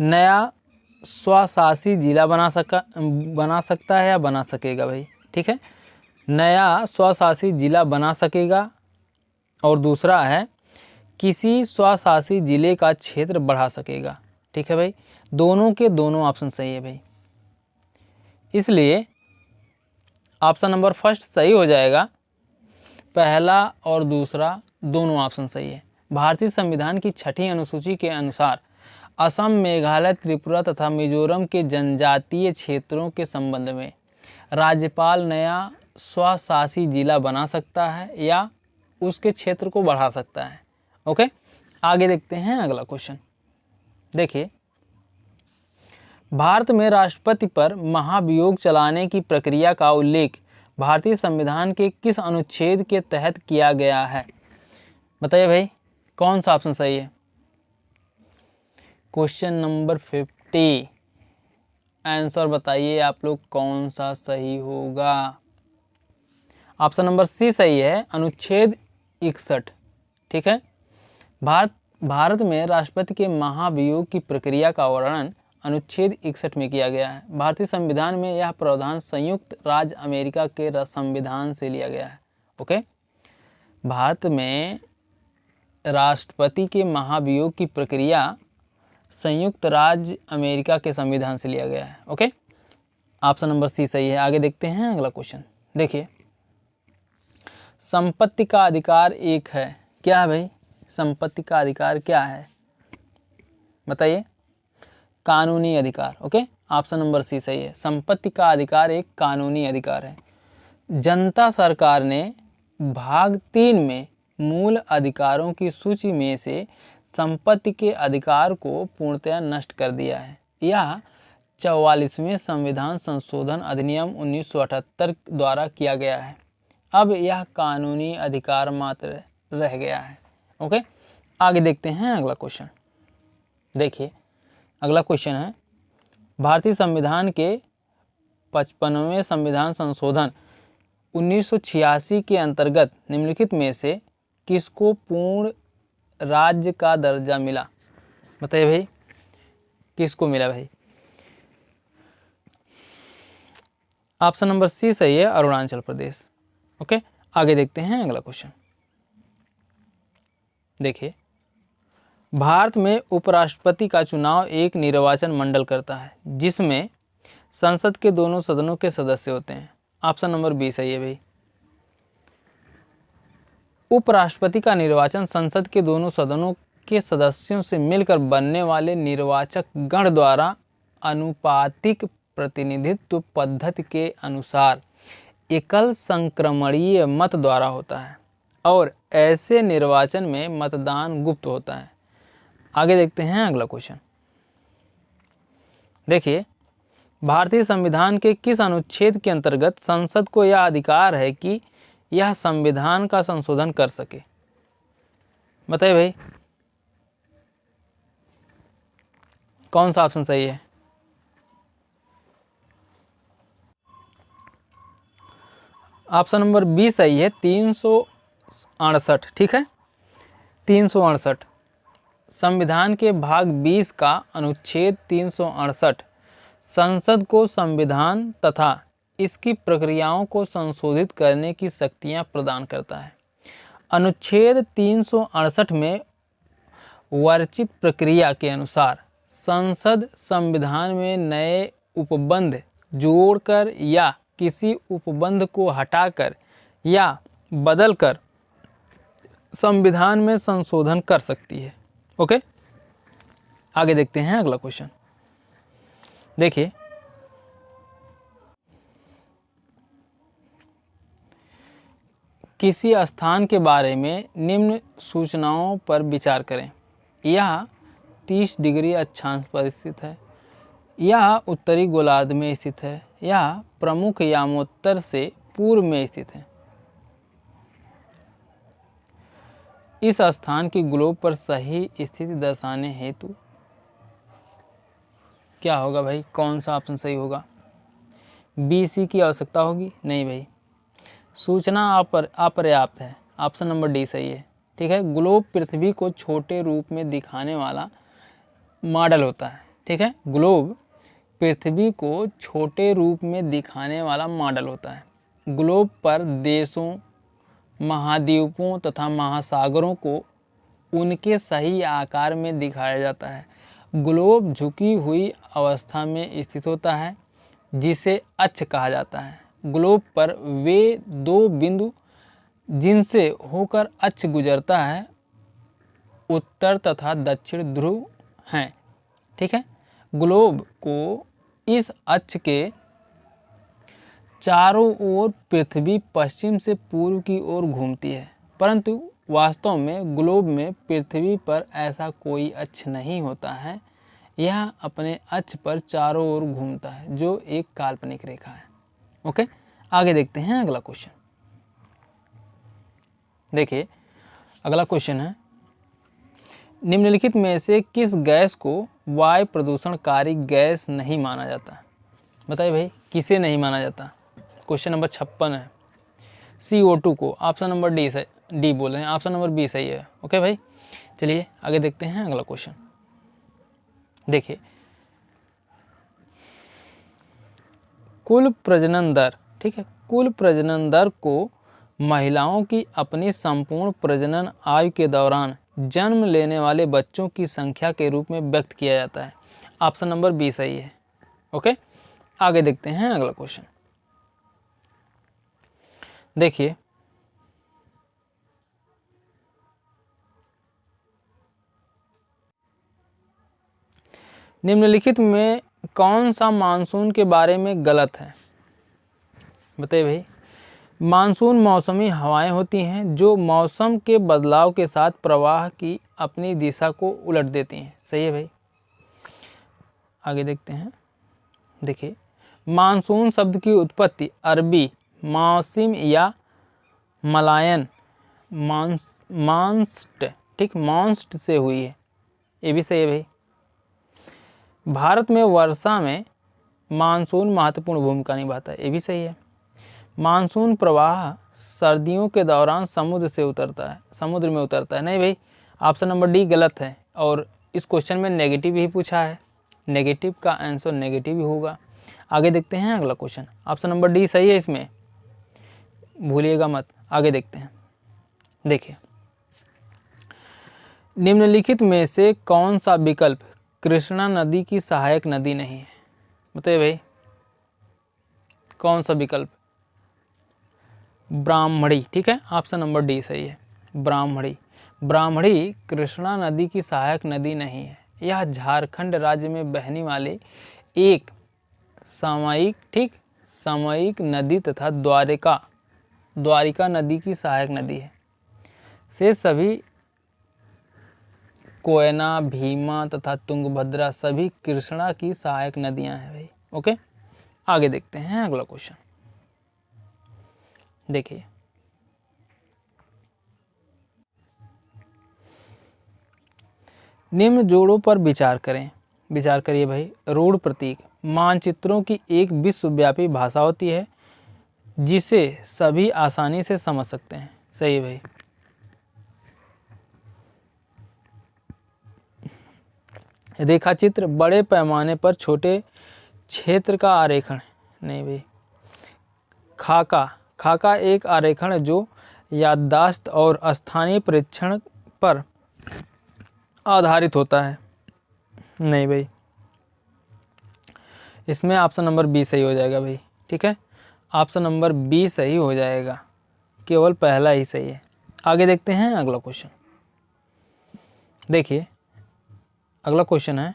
नया स्वशासी जिला बना सकता है या बना सकेगा भाई, ठीक है, नया स्वशासी जिला बना सकेगा। और दूसरा है किसी स्वशासी जिले का क्षेत्र बढ़ा सकेगा, ठीक है भाई, दोनों के दोनों ऑप्शन सही है भाई, इसलिए ऑप्शन नंबर फर्स्ट सही हो जाएगा। पहला और दूसरा दोनों ऑप्शन सही है। भारतीय संविधान की 6ठी अनुसूची के अनुसार असम, मेघालय, त्रिपुरा तथा मिजोरम के जनजातीय क्षेत्रों के संबंध में राज्यपाल नया स्वशासी जिला बना सकता है या उसके क्षेत्र को बढ़ा सकता है। ओके, आगे देखते हैं अगला क्वेश्चन। देखिए, भारत में राष्ट्रपति पर महाभियोग चलाने की प्रक्रिया का उल्लेख भारतीय संविधान के किस अनुच्छेद के तहत किया गया है? बताइए भाई, कौन सा ऑप्शन सही है? क्वेश्चन नंबर 50, आंसर बताइए आप लोग, कौन सा सही होगा? ऑप्शन नंबर सी सही है, अनुच्छेद 61, ठीक है। भारत में राष्ट्रपति के महाभियोग की प्रक्रिया का वर्णन अनुच्छेद 61 में किया गया है। भारतीय संविधान में यह प्रावधान संयुक्त राज्य अमेरिका के संविधान से लिया गया है। ओके, भारत में राष्ट्रपति के महाभियोग की प्रक्रिया संयुक्त राज्य अमेरिका के संविधान से लिया गया है। ओके, ऑप्शन नंबर सी सही है। आगे देखते हैं अगला क्वेश्चन। देखिए, संपत्ति का अधिकार एक है, क्या है भाई? संपत्ति का अधिकार क्या है बताइए? कानूनी अधिकार। ओके, ऑप्शन नंबर सी सही है। संपत्ति का अधिकार एक कानूनी अधिकार है। जनता सरकार ने भाग 3 में मूल अधिकारों की सूची में से संपत्ति के अधिकार को पूर्णतया नष्ट कर दिया है। यह 44वें संविधान संशोधन अधिनियम 1978 द्वारा किया गया है। अब यह कानूनी अधिकार मात्र रह गया है। ओके, आगे देखते हैं अगला क्वेश्चन। देखिए, अगला क्वेश्चन है, भारतीय संविधान के 55वें संविधान संशोधन 1986 के अंतर्गत निम्नलिखित में से किसको पूर्ण राज्य का दर्जा मिला? बताइए भाई, किसको मिला भाई? ऑप्शन नंबर सी सही है, अरुणाचल प्रदेश। ओके, आगे देखते हैं अगला क्वेश्चन। देखिए, भारत में उपराष्ट्रपति का चुनाव एक निर्वाचन मंडल करता है जिसमें संसद के दोनों सदनों के सदस्य होते हैं। ऑप्शन नंबर बी सही है भाई। उपराष्ट्रपति का निर्वाचन संसद के दोनों सदनों के सदस्यों से मिलकर बनने वाले निर्वाचक गण द्वारा अनुपातिक प्रतिनिधित्व पद्धति के अनुसार एकल संक्रमणीय मत द्वारा होता है और ऐसे निर्वाचन में मतदान गुप्त होता है। आगे देखते हैं अगला क्वेश्चन। देखिए, भारतीय संविधान के किस अनुच्छेद के अंतर्गत संसद को यह अधिकार है कि यह संविधान का संशोधन कर सके? बताइए भाई, कौन सा ऑप्शन सही है? ऑप्शन नंबर बी सही है, 368। ठीक है, 368 संविधान के भाग 20 का अनुच्छेद 368 संसद को संविधान तथा इसकी प्रक्रियाओं को संशोधित करने की शक्तियां प्रदान करता है। अनुच्छेद 368 में वर्णित प्रक्रिया के अनुसार संसद संविधान में नए उपबंध जोड़कर या किसी उपबंध को हटाकर या बदलकर संविधान में संशोधन कर सकती है। ओके, आगे देखते हैं अगला क्वेश्चन। देखिए, किसी स्थान के बारे में निम्न सूचनाओं पर विचार करें। यह 30 डिग्री अक्षांश पर स्थित है, यह उत्तरी गोलार्ध में स्थित है, यह प्रमुख यामोत्तर से पूर्व में स्थित है। इस स्थान की ग्लोब पर सही स्थिति दर्शाने हेतु क्या होगा भाई? कौन सा ऑप्शन सही होगा? BC की आवश्यकता होगी? नहीं भाई, सूचना अपर्याप्त है। ऑप्शन नंबर डी सही है। ठीक है, ग्लोब पृथ्वी को छोटे रूप में दिखाने वाला मॉडल होता है। ठीक है, ग्लोब पृथ्वी को छोटे रूप में दिखाने वाला मॉडल होता है। ग्लोब पर देशों, महाद्वीपों तथा महासागरों को उनके सही आकार में दिखाया जाता है। ग्लोब झुकी हुई अवस्था में स्थित होता है जिसे अक्ष कहा जाता है। ग्लोब पर वे दो बिंदु जिनसे होकर अक्ष गुजरता है उत्तर तथा दक्षिण ध्रुव हैं। ठीक है, ग्लोब को इस अक्ष के चारों ओर पृथ्वी पश्चिम से पूर्व की ओर घूमती है, परंतु वास्तव में ग्लोब में पृथ्वी पर ऐसा कोई अक्ष नहीं होता है। यह अपने अक्ष पर चारों ओर घूमता है, जो एक काल्पनिक रेखा है। ओके, आगे देखते हैं अगला क्वेश्चन। देखिए, अगला क्वेश्चन है, निम्नलिखित में से किस गैस को वायु प्रदूषणकारी गैस नहीं माना जाता? बताइए भाई, किसे नहीं माना जाता? क्वेश्चन नंबर 56 है। CO2 को। ऑप्शन नंबर डी बोल रहे हैं, ऑप्शन नंबर बी सही है। ओके भाई, चलिए आगे देखते हैं अगला क्वेश्चन। देखिए, कुल प्रजनन दर। ठीक है, कुल प्रजनन दर को महिलाओं की अपनी संपूर्ण प्रजनन आयु के दौरान जन्म लेने वाले बच्चों की संख्या के रूप में व्यक्त किया जाता है। ऑप्शन नंबर बी सही है। ओके, आगे देखते हैं अगला क्वेश्चन। देखिए, निम्नलिखित में कौन सा मानसून के बारे में गलत है? बताइए भाई। मानसून मौसमी हवाएं होती हैं जो मौसम के बदलाव के साथ प्रवाह की अपनी दिशा को उलट देती हैं। सही है भाई, आगे देखते हैं। देखिए, मानसून शब्द की उत्पत्ति अरबी मौसिम या मलायन मांस्ट से हुई है। ये भी सही है भाई। भारत में वर्षा में मानसून महत्वपूर्ण भूमिका निभाता है। ये भी सही है। मानसून प्रवाह सर्दियों के दौरान समुद्र में उतरता है। नहीं भाई, ऑप्शन नंबर डी गलत है, और इस क्वेश्चन में नेगेटिव ही पूछा है। नेगेटिव का आंसर नेगेटिव ही होगा। आगे देखते हैं अगला क्वेश्चन। ऑप्शन नंबर डी सही है, इसमें भूलिएगा मत। आगे देखते हैं। देखिए, निम्नलिखित में से कौन सा विकल्प कृष्णा नदी की सहायक नदी नहीं है? बताइए भाई, कौन सा विकल्प? ब्राह्मणी। ठीक है, ऑप्शन नंबर डी सही है, ब्राह्मणी कृष्णा नदी की सहायक नदी नहीं है। यह झारखंड राज्य में बहने वाले एक सामयिक नदी तथा द्वारिका नदी की सहायक नदी है। से सभी कोयना, भीमा तथा तुंगभद्रा सभी कृष्णा की सहायक नदियां हैं भाई। ओके, आगे देखते हैं अगला क्वेश्चन। देखिए, निम्न जोड़ों पर विचार करिए भाई। रूढ़ प्रतीक मानचित्रों की एक विश्वव्यापी भाषा होती है जिसे सभी आसानी से समझ सकते हैं। सही है भाई। रेखाचित्र बड़े पैमाने पर छोटे क्षेत्र का आरेखन। नहीं भाई। खाका एक आरेखन है जो याददाश्त और स्थानीय परीक्षण पर आधारित होता है। नहीं भाई। इसमें ऑप्शन नंबर बी सही हो जाएगा भाई, ठीक है, ऑप्शन नंबर बी सही हो जाएगा, केवल पहला ही सही है। आगे देखते हैं अगला क्वेश्चन। देखिए अगला क्वेश्चन है,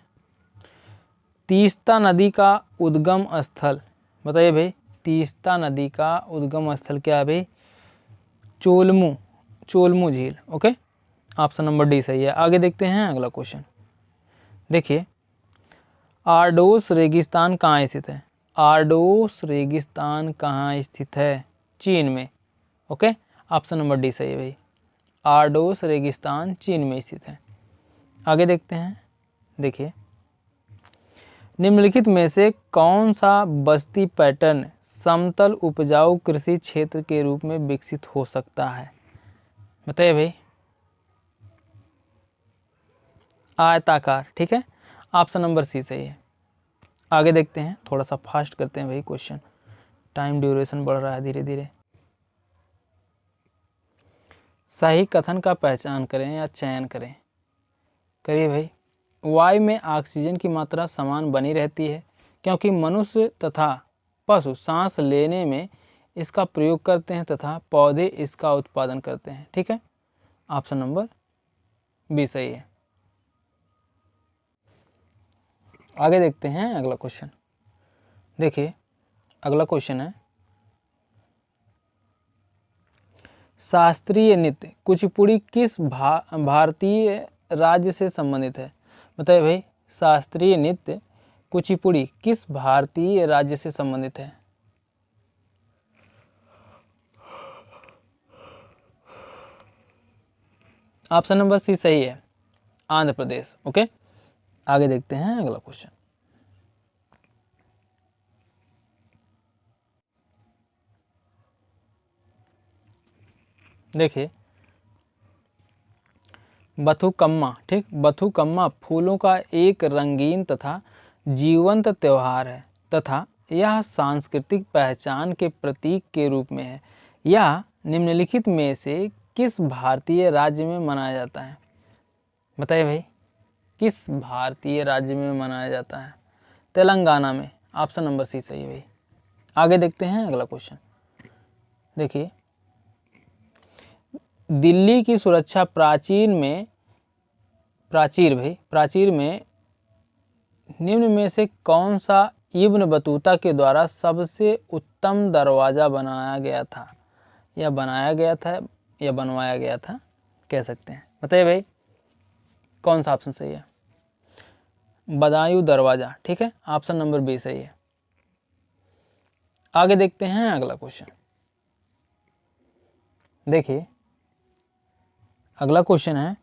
तीस्ता नदी का उद्गम स्थल, बताइए भाई, तीस्ता नदी का उद्गम स्थल क्या है भाई? चोलमू झील। ओके, ऑप्शन नंबर डी सही है। आगे देखते हैं अगला क्वेश्चन। देखिए आर्डोस रेगिस्तान कहाँ स्थित है? आर्डोस रेगिस्तान कहाँ स्थित है? चीन में। ओके, ऑप्शन नंबर डी सही है भाई, आर्डोस रेगिस्तान चीन में स्थित है। आगे देखते हैं। देखिए निम्नलिखित में से कौन सा बस्ती पैटर्न समतल उपजाऊ कृषि क्षेत्र के रूप में विकसित हो सकता है? बताइए भाई। आयताकार, ठीक है, ऑप्शन नंबर सी सही है। आगे देखते हैं, थोड़ा सा फास्ट करते हैं भाई क्वेश्चन, टाइम ड्यूरेशन बढ़ रहा है धीरे धीरे। सही कथन का पहचान करें या चयन करें। करिए भाई। वायु में ऑक्सीजन की मात्रा समान बनी रहती है क्योंकि मनुष्य तथा पशु सांस लेने में इसका प्रयोग करते हैं तथा पौधे इसका उत्पादन करते हैं, ठीक है, ऑप्शन नंबर बी सही है। आगे देखते हैं अगला क्वेश्चन। देखिए अगला क्वेश्चन है, शास्त्रीय नृत्य कुचिपुड़ी किस भारतीय राज्य से संबंधित है? बताइए भाई, शास्त्रीय नृत्य कुचिपुड़ी किस भारतीय राज्य से संबंधित है? ऑप्शन नंबर सी सही है, आंध्र प्रदेश। ओके, आगे देखते हैं अगला क्वेश्चन। देखिए बथुकम्मा, ठीक, बथुकम्मा फूलों का एक रंगीन तथा जीवंत त्यौहार है तथा यह सांस्कृतिक पहचान के प्रतीक के रूप में है। यह निम्नलिखित में से किस भारतीय राज्य में मनाया जाता है? बताइए भाई, किस भारतीय राज्य में मनाया जाता है? तेलंगाना में, ऑप्शन नंबर सी सही है भाई। आगे देखते हैं अगला क्वेश्चन। देखिए दिल्ली की सुरक्षा प्राचीर में निम्न में से कौन सा इब्न बतूता के द्वारा सबसे उत्तम दरवाज़ा बनाया गया था या बनवाया गया था कह सकते हैं? बताइए भाई, कौन सा ऑप्शन सही है? बदायूं दरवाज़ा, ठीक है, ऑप्शन नंबर बी सही है। आगे देखते हैं अगला क्वेश्चन। देखिए अगला क्वेश्चन है,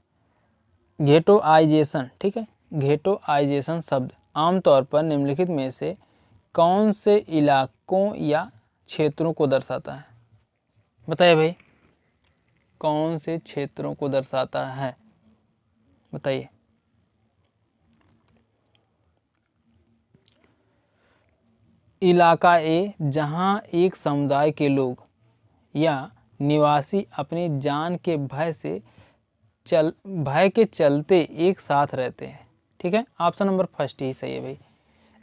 घेटोआइजेशन, ठीक है, घेटोआइजेशन शब्द आमतौर पर निम्नलिखित में से कौन से इलाकों या क्षेत्रों को दर्शाता है? बताइए भाई, कौन से क्षेत्रों को दर्शाता है? बताइए। इलाका ए, जहां एक समुदाय के लोग या निवासी अपनी जान के भय के चलते एक साथ रहते हैं, ठीक है, ऑप्शन नंबर फर्स्ट ही सही है भाई।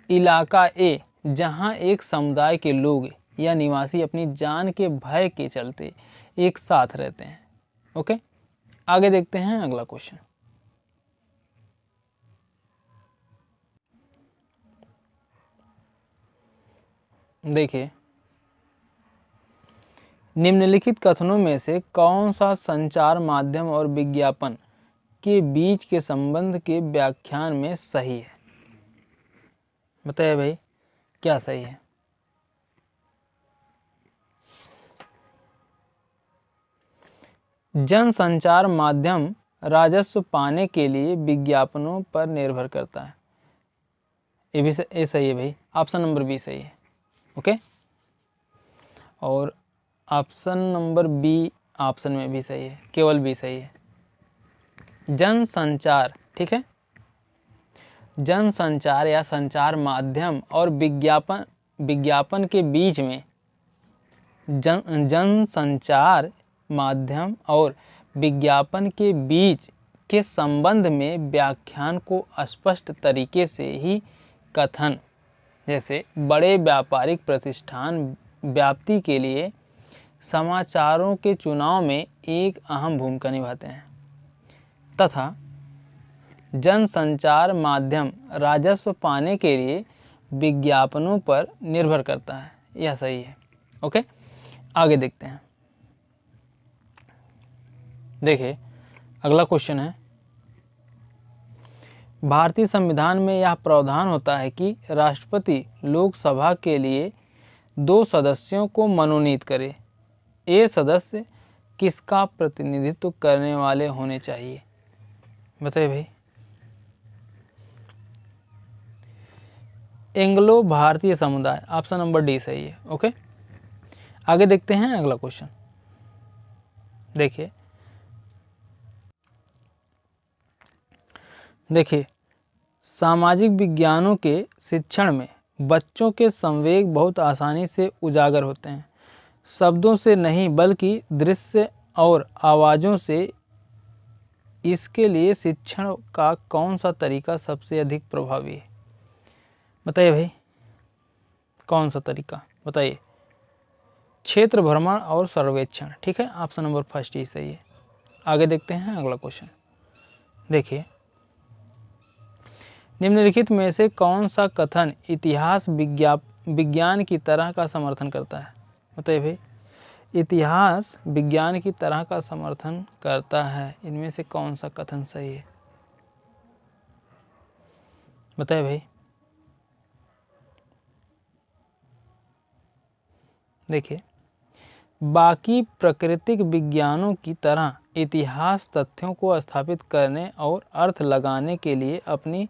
इलाका ए, जहां एक समुदाय के लोग या निवासी अपनी जान के भय के चलते एक साथ रहते हैं। ओके, आगे देखते हैं अगला क्वेश्चन। देखिए निम्नलिखित कथनों में से कौन सा संचार माध्यम और विज्ञापन के बीच के संबंध के व्याख्यान में सही है? बताइए भाई, क्या सही है? जनसंचार माध्यम राजस्व पाने के लिए विज्ञापनों पर निर्भर करता है। ये भी सही है भाई, ऑप्शन नंबर बी सही है। ओके, और ऑप्शन नंबर बी ऑप्शन में भी सही है, केवल बी सही है। जनसंचार, ठीक है, जनसंचार या संचार माध्यम और विज्ञापन के बीच में जनसंचार माध्यम और विज्ञापन के बीच के संबंध में व्याख्यान को स्पष्ट तरीके से ही कथन जैसे बड़े व्यापारिक प्रतिष्ठान व्याप्ति के लिए समाचारों के चुनाव में एक अहम भूमिका निभाते हैं तथा जनसंचार माध्यम राजस्व पाने के लिए विज्ञापनों पर निर्भर करता है। यह सही है। ओके, आगे देखते हैं। देखिए अगला क्वेश्चन है, भारतीय संविधान में यह प्रावधान होता है कि राष्ट्रपति लोकसभा के लिए 2 सदस्यों को मनोनीत करे। ये सदस्य किसका प्रतिनिधित्व करने वाले होने चाहिए? बताइए भाई। एंग्लो भारतीय समुदाय, ऑप्शन नंबर डी सही है। ओके, आगे देखते हैं अगला क्वेश्चन। देखिए सामाजिक विज्ञानों के शिक्षण में बच्चों के संवेग बहुत आसानी से उजागर होते हैं, शब्दों से नहीं बल्कि दृश्य और आवाज़ों से। इसके लिए शिक्षण का कौन सा तरीका सबसे अधिक प्रभावी है? बताइए भाई, कौन सा तरीका बताइए? क्षेत्र भ्रमण और सर्वेक्षण। ठीक है, ऑप्शन नंबर फर्स्ट ही सही है। आगे देखते हैं अगला क्वेश्चन। देखिए निम्नलिखित में से कौन सा कथन इतिहास विज्ञान की तरह का समर्थन करता है? बताइए भाई, इतिहास विज्ञान की तरह का समर्थन करता है, इनमें से कौन सा कथन सही है? बताइए भाई। देखिए बाकी प्राकृतिक विज्ञानों की तरह इतिहास तथ्यों को स्थापित करने और अर्थ लगाने के लिए अपनी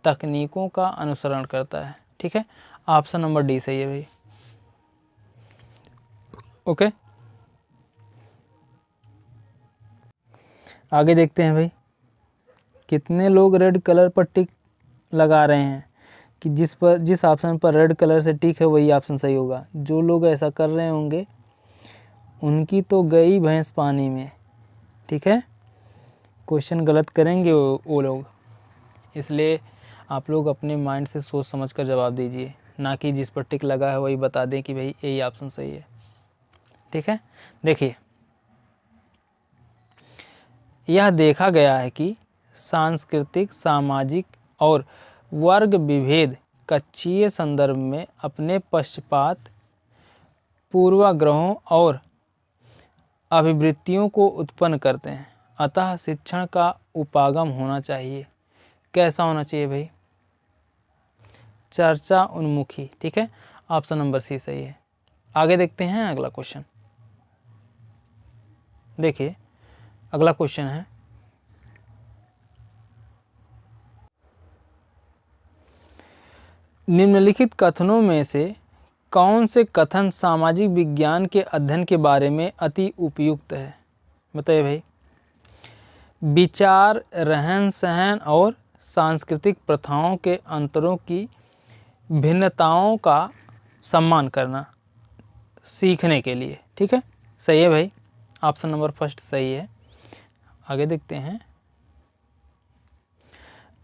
तकनीकों का अनुसरण करता है। ठीक है, ऑप्शन नंबर डी सही है भाई। ओके, आगे देखते हैं भाई। कितने लोग रेड कलर पर टिक लगा रहे हैं कि जिस ऑप्शन पर रेड कलर से टिक है वही ऑप्शन सही होगा? जो लोग ऐसा कर रहे होंगे उनकी तो गई भैंस पानी में। ठीक है, क्वेश्चन गलत करेंगे वो लोग, इसलिए आप लोग अपने माइंड से सोच समझ कर जवाब दीजिए, ना कि जिस पर टिक लगा है वही बता दें कि भाई यही ऑप्शन सही है। ठीक है, देखिए यह देखा गया है कि सांस्कृतिक, सामाजिक और वर्ग विभेद कक्षीय संदर्भ में अपने पक्षपात, पूर्वाग्रहों और अभिवृत्तियों को उत्पन्न करते हैं। अतः शिक्षण का उपागम होना चाहिए। कैसा होना चाहिए भाई? चर्चा उन्मुखी। ठीक है, ऑप्शन नंबर सी सही है। आगे देखते हैं अगला क्वेश्चन। देखिए अगला क्वेश्चन है, निम्नलिखित कथनों में से कौन से कथन सामाजिक विज्ञान के अध्ययन के बारे में अति उपयुक्त है? बताइए भाई। विचार, रहन सहन और सांस्कृतिक प्रथाओं के अंतरों की भिन्नताओं का सम्मान करना सीखने के लिए। ठीक है, सही है भाई, ऑप्शन नंबर फर्स्ट सही है। आगे देखते हैं।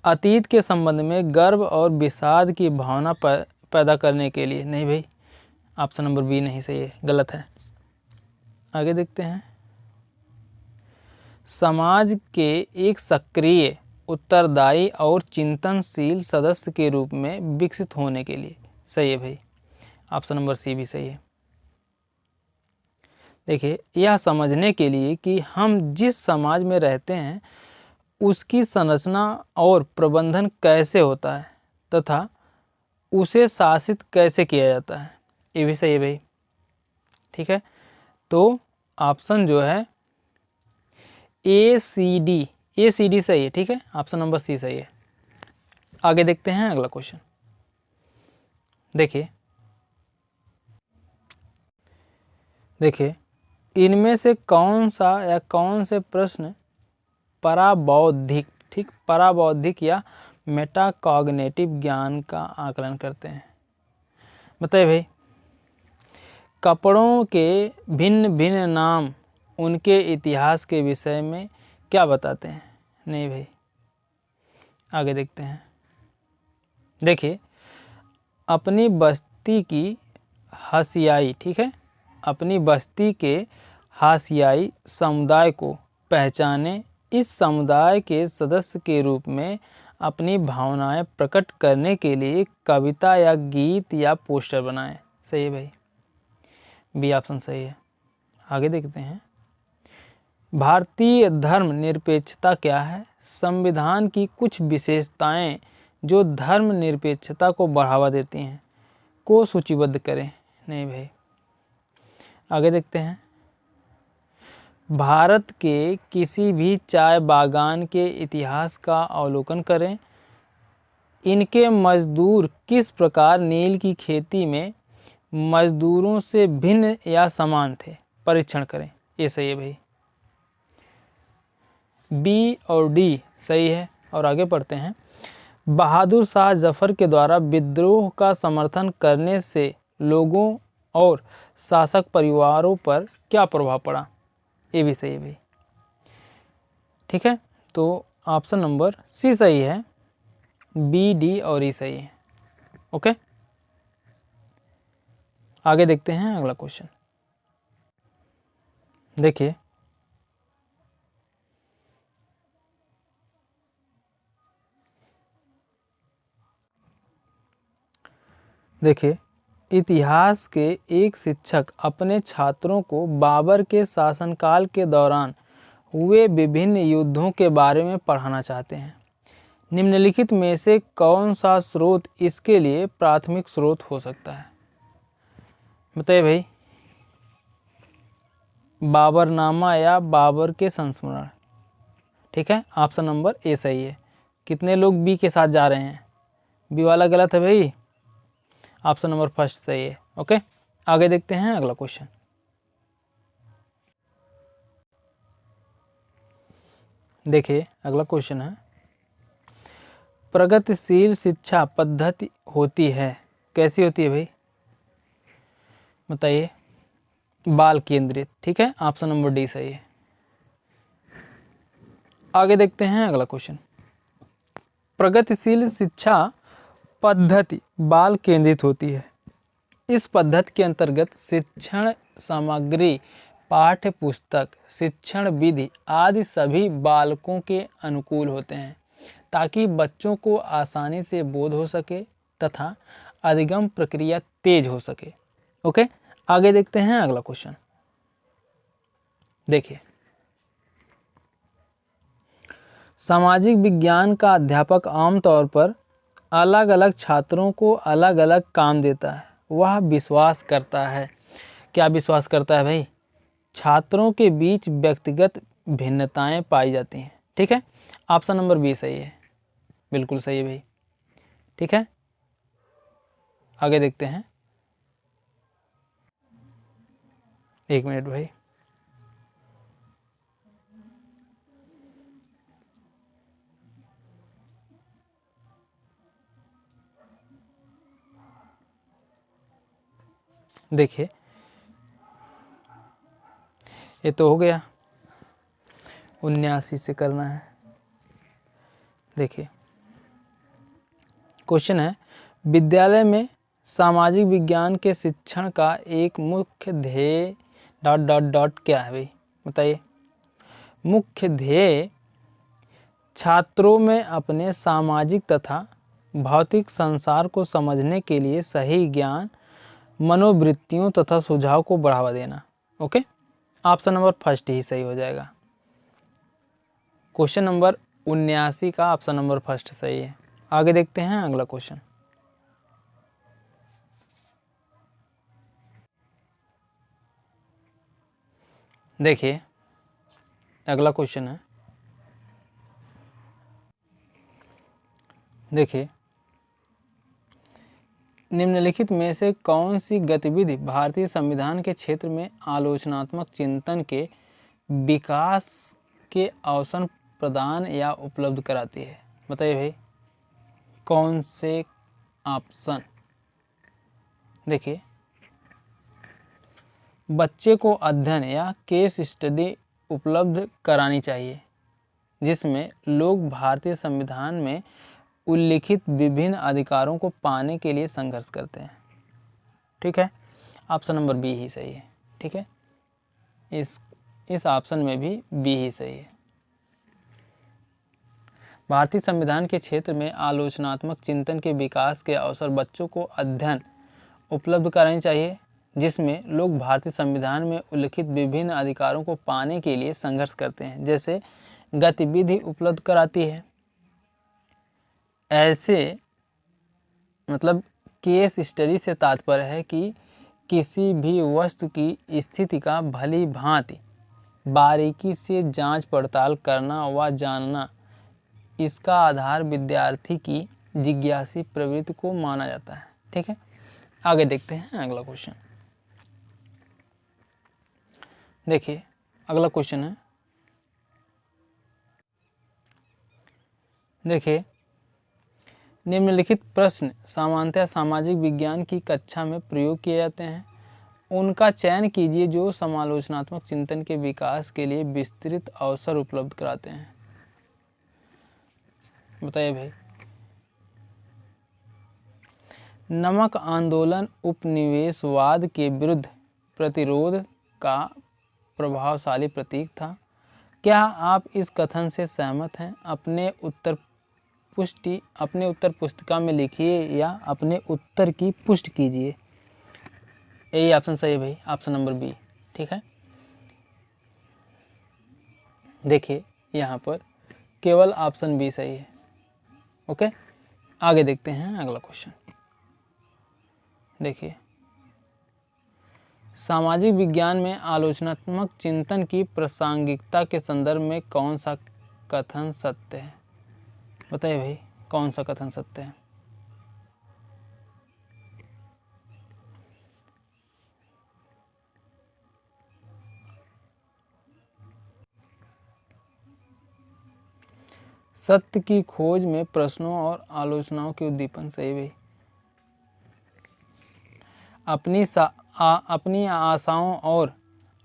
अतीत के संबंध में गर्व और विषाद की भावना पैदा करने के लिए। नहीं भाई, ऑप्शन नंबर बी नहीं सही है, गलत है। आगे देखते हैं। समाज के एक सक्रिय, उत्तरदायी और चिंतनशील सदस्य के रूप में विकसित होने के लिए। सही है भाई, ऑप्शन नंबर सी भी सही है। देखिए यह समझने के लिए कि हम जिस समाज में रहते हैं उसकी संरचना और प्रबंधन कैसे होता है तथा उसे शासित कैसे किया जाता है, ये भी सही है भाई। ठीक है, तो ऑप्शन जो है ए सी डी सही है। ठीक है, ऑप्शन नंबर सी सही है। आगे देखते हैं अगला क्वेश्चन। देखिए इनमें से कौन सा या कौन से प्रश्न पराबौद्धिक या मेटाकॉग्निटिव ज्ञान का आकलन करते हैं? बताइए भाई। कपड़ों के भिन्न भिन्न नाम उनके इतिहास के विषय में क्या बताते हैं? नहीं भाई, आगे देखते हैं। देखिए अपनी बस्ती की हाशियाई, ठीक है, अपनी बस्ती के हाशियाई समुदाय को पहचाने, इस समुदाय के सदस्य के रूप में अपनी भावनाएं प्रकट करने के लिए कविता या गीत या पोस्टर बनाएं। सही है भाई, बी ऑप्शन सही है। आगे देखते हैं, भारतीय धर्म निरपेक्षता क्या है? संविधान की कुछ विशेषताएं जो धर्म निरपेक्षता को बढ़ावा देती हैं को सूचीबद्ध करें। नहीं भाई, आगे देखते हैं, भारत के किसी भी चाय बागान के इतिहास का अवलोकन करें। इनके मजदूर किस प्रकार नील की खेती में मजदूरों से भिन्न या समान थे? परीक्षण करें। ये सही है भाई, बी और डी सही है। और आगे पढ़ते हैं, बहादुर शाह जफर के द्वारा विद्रोह का समर्थन करने से लोगों और शासक परिवारों पर क्या प्रभाव पड़ा? ये भी सही है भाई, ठीक है। तो ऑप्शन नंबर सी सही है, बी, डी और ई सही है। ओके, आगे देखते हैं अगला क्वेश्चन। देखिए, इतिहास के एक शिक्षक अपने छात्रों को बाबर के शासनकाल के दौरान हुए विभिन्न युद्धों के बारे में पढ़ाना चाहते हैं। निम्नलिखित में से कौन सा स्रोत इसके लिए प्राथमिक स्रोत हो सकता है? बताइए भाई, बाबरनामा या बाबर के संस्मरण, ठीक है। ऑप्शन नंबर ए सही है। कितने लोग बी के साथ जा रहे हैं? बी वाला गलत है भाई, ऑप्शन नंबर फर्स्ट सही है। ओके, आगे देखते हैं अगला क्वेश्चन। देखिए, अगला क्वेश्चन है, प्रगतिशील शिक्षा पद्धति होती है, कैसी होती है भाई? बताइए। बाल केंद्रित, ठीक है, ऑप्शन नंबर डी सही है। आगे देखते हैं अगला क्वेश्चन, प्रगतिशील शिक्षा पद्धति बाल केंद्रित होती है। इस पद्धति के अंतर्गत शिक्षण सामग्री, पाठ्य पुस्तक, शिक्षण विधि आदि सभी बालकों के अनुकूल होते हैं ताकि बच्चों को आसानी से बोध हो सके तथा अधिगम प्रक्रिया तेज हो सके। ओके, आगे देखते हैं अगला क्वेश्चन। देखिए, सामाजिक विज्ञान का अध्यापक आमतौर पर अलग अलग छात्रों को अलग अलग काम देता है। वह विश्वास करता है, क्या विश्वास करता है भाई? छात्रों के बीच व्यक्तिगत भिन्नताएं पाई जाती हैं, ठीक है। ऑप्शन नंबर बी सही है, बिल्कुल सही है भाई, ठीक है। आगे देखते हैं, एक मिनट भाई। देखिए, ये तो हो गया, 79 से करना है। देखिए, क्वेश्चन है, विद्यालय में सामाजिक विज्ञान के शिक्षण का एक मुख्य ध्येय ... क्या है भाई? बताइए। मुख्य ध्येय छात्रों में अपने सामाजिक तथा भौतिक संसार को समझने के लिए सही ज्ञान, मनोवृत्तियों तथा सुझाव को बढ़ावा देना। ओके, ऑप्शन नंबर फर्स्ट ही सही हो जाएगा। क्वेश्चन नंबर 79 का ऑप्शन नंबर फर्स्ट सही है। आगे देखते हैं अगला क्वेश्चन। देखिए, अगला क्वेश्चन है, देखिए, निम्नलिखित में से कौन सी गतिविधि भारतीय संविधान के क्षेत्र में आलोचनात्मक चिंतन के विकास के अवसर प्रदान या उपलब्ध कराती है? बताइए भाई, कौन से ऑप्शन? देखिए, बच्चे को अध्ययन या केस स्टडी उपलब्ध करानी चाहिए जिसमें लोग भारतीय संविधान में उल्लिखित विभिन्न अधिकारों को पाने के लिए संघर्ष करते हैं। ठीक है, ऑप्शन नंबर बी ही सही है। ठीक है, इस ऑप्शन में भी बी ही सही है। भारतीय संविधान के क्षेत्र में आलोचनात्मक चिंतन के विकास के अवसर बच्चों को अध्ययन उपलब्ध कराने चाहिए, जिसमें लोग भारतीय संविधान में उल्लिखित विभिन्न अधिकारों को पाने के लिए संघर्ष करते हैं, जैसे गतिविधि उपलब्ध कराती है। ऐसे मतलब केस स्टडी से तात्पर्य है कि किसी भी वस्तु की स्थिति का भली भांति बारीकी से जांच पड़ताल करना व जानना, इसका आधार विद्यार्थी की जिज्ञासी प्रवृत्ति को माना जाता है। ठीक है, आगे देखते हैं अगला क्वेश्चन। देखिए अगला क्वेश्चन है, देखिए निम्नलिखित प्रश्न सामान्यतः सामाजिक विज्ञान की कक्षा में प्रयोग किए जाते हैं, उनका चयन कीजिए जो समालोचनात्मक चिंतन के विकास के लिए विस्तृत अवसर उपलब्ध कराते हैं। बताइए भाई। नमक आंदोलन उपनिवेशवाद के विरुद्ध प्रतिरोध का प्रभावशाली प्रतीक था। क्या आप इस कथन से सहमत हैं? अपने उत्तर पुस्तिका में लिखिए या अपने उत्तर की पुष्टि कीजिए। यही ऑप्शन सही है भाई, ऑप्शन नंबर बी। ठीक है, देखिए यहाँ पर केवल ऑप्शन बी सही है। ओके, आगे देखते हैं अगला क्वेश्चन। देखिए सामाजिक विज्ञान में आलोचनात्मक चिंतन की प्रासंगिकता के संदर्भ में कौन सा कथन सत्य है? बताइए भाई, कौन सा कथन सत्य है? सत्य की खोज में प्रश्नों और आलोचनाओं के उद्दीपन। सही भाई। अपनी आशाओं और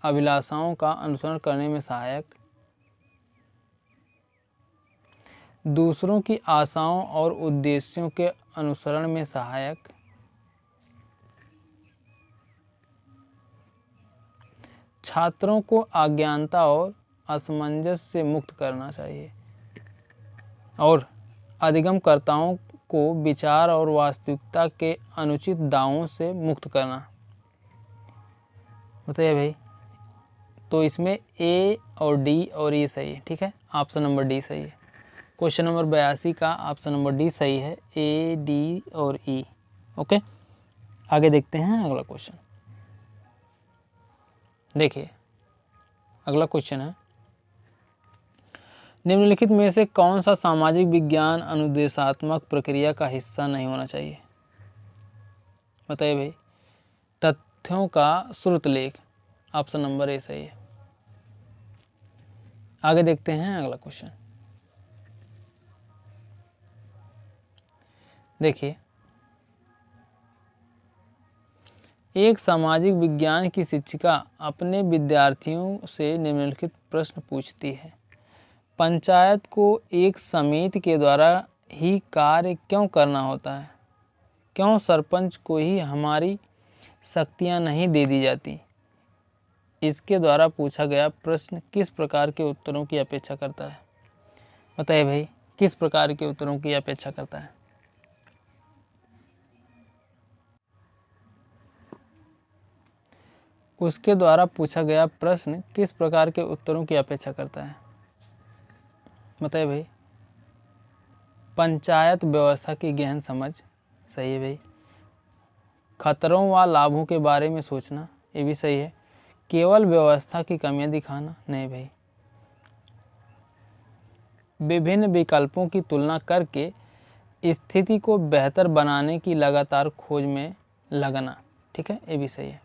अभिलाषाओं का अनुसरण करने में सहायक, दूसरों की आशाओं और उद्देश्यों के अनुसरण में सहायक, छात्रों को अज्ञानता और असमंजस से मुक्त करना चाहिए, और अधिगमकर्ताओं को विचार और वास्तविकता के अनुचित दावों से मुक्त करना। बताइए भाई। तो इसमें ए और डी और ई सही है। ठीक है, ऑप्शन नंबर डी सही है। क्वेश्चन नंबर 82 का ऑप्शन नंबर डी सही है, ए डी और ई। ओके, आगे देखते हैं अगला क्वेश्चन। देखिए अगला क्वेश्चन है, निम्नलिखित में से कौन सा सामाजिक विज्ञान अनुदेशात्मक प्रक्रिया का हिस्सा नहीं होना चाहिए? बताइए भाई। तथ्यों का श्रुत लेख, ऑप्शन नंबर ए सही है। आगे देखते हैं अगला क्वेश्चन। देखिए एक सामाजिक विज्ञान की शिक्षिका अपने विद्यार्थियों से निम्नलिखित प्रश्न पूछती है। पंचायत को एक समिति के द्वारा ही कार्य क्यों करना होता है? क्यों सरपंच को ही हमारी शक्तियां नहीं दे दी जाती? इसके द्वारा पूछा गया प्रश्न किस प्रकार के उत्तरों की अपेक्षा करता है? बताइए भाई, किस प्रकार के उत्तरों की अपेक्षा करता है? उसके द्वारा पूछा गया प्रश्न किस प्रकार के उत्तरों की अपेक्षा करता है? बताइए भाई। पंचायत व्यवस्था की गहन समझ। सही है भाई। खतरों व लाभों के बारे में सोचना, ये भी सही है। केवल व्यवस्था की कमियां दिखाना, नहीं भाई। विभिन्न विकल्पों की तुलना करके स्थिति को बेहतर बनाने की लगातार खोज में लगना, ठीक है, ये भी सही है।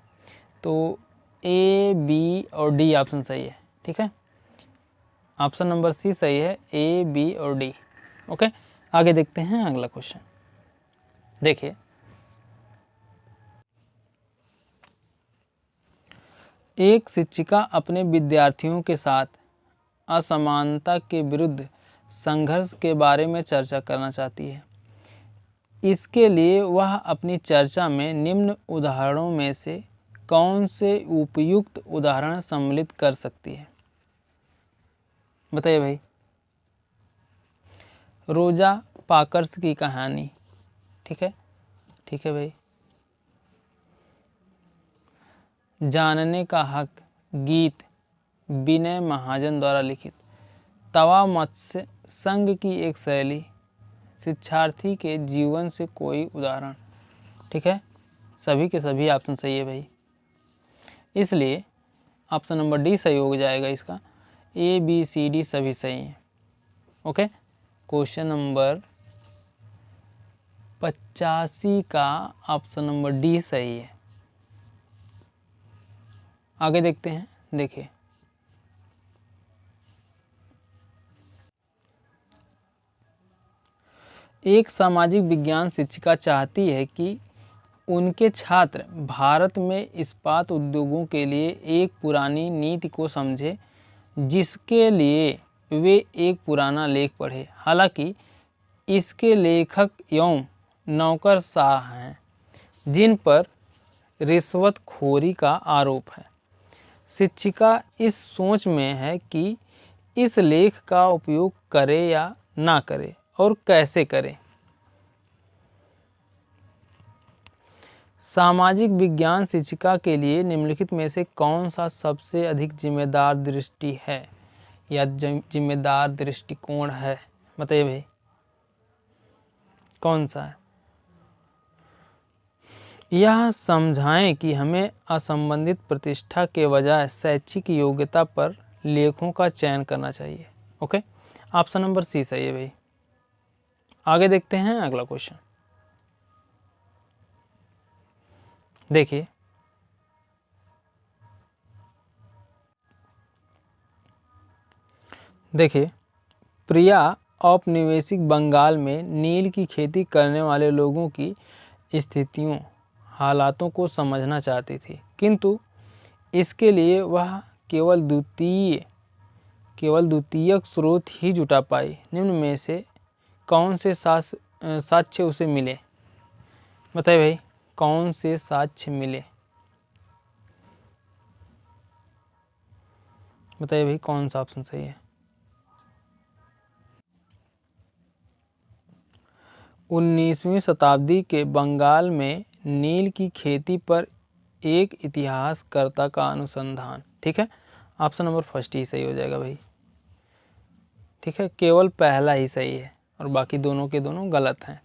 तो ए, बी और डी ऑप्शन सही है। ठीक है, ऑप्शन नंबर सी सही है, ए, बी और डी। ओके, आगे देखते हैं अगला क्वेश्चन। देखिए एक शिक्षिका अपने विद्यार्थियों के साथ असमानता के विरुद्ध संघर्ष के बारे में चर्चा करना चाहती है। इसके लिए वह अपनी चर्चा में निम्न उदाहरणों में से कौन से उपयुक्त उदाहरण सम्मिलित कर सकती है? बताइए भाई। रोजा पार्कर्स की कहानी, ठीक है, ठीक है भाई। जानने का हक गीत विनय महाजन द्वारा लिखित। तवा मत्स्य संघ की एक शैली। शिक्षार्थी के जीवन से कोई उदाहरण, ठीक है। सभी के सभी ऑप्शन सही है भाई, इसलिए ऑप्शन नंबर डी सही हो जाएगा इसका। ए बी सी डी सभी सही हैं। ओके, क्वेश्चन नंबर 85 का ऑप्शन नंबर डी सही है। आगे देखते हैं। देखिए, एक सामाजिक विज्ञान शिक्षिका चाहती है कि उनके छात्र भारत में इस्पात उद्योगों के लिए एक पुरानी नीति को समझे, जिसके लिए वे एक पुराना लेख पढ़े। हालांकि इसके लेखक एवं नौकरशाह हैं, जिन पर रिश्वतखोरी का आरोप है। शिक्षिका इस सोच में है कि इस लेख का उपयोग करे या ना करे और कैसे करे। सामाजिक विज्ञान शिक्षिका के लिए निम्नलिखित में से कौन सा सबसे अधिक जिम्मेदार दृष्टि है या जिम्मेदार दृष्टिकोण है? बताइए भाई, कौन सा है? यह समझाएं कि हमें असंबंधित प्रतिष्ठा के बजाय शैक्षिक योग्यता पर लेखों का चयन करना चाहिए। ओके, ऑप्शन नंबर सी सही है भाई। आगे देखते हैं अगला क्वेश्चन। देखिए, प्रिया औपनिवेशिक बंगाल में नील की खेती करने वाले लोगों की स्थितियों हालातों को समझना चाहती थी, किंतु इसके लिए वह केवल द्वितीयक स्रोत ही जुटा पाई। निम्न में से कौन से साक्ष्य उसे मिले? बताइए भाई, कौन से साक्ष्य मिले? बताइए भाई, कौन सा ऑप्शन सही है? 19वीं शताब्दी के बंगाल में नील की खेती पर एक इतिहासकर्ता का अनुसंधान, ठीक है। ऑप्शन नंबर फर्स्ट ही सही हो जाएगा भाई, ठीक है। केवल पहला ही सही है और बाकी दोनों के दोनों गलत हैं।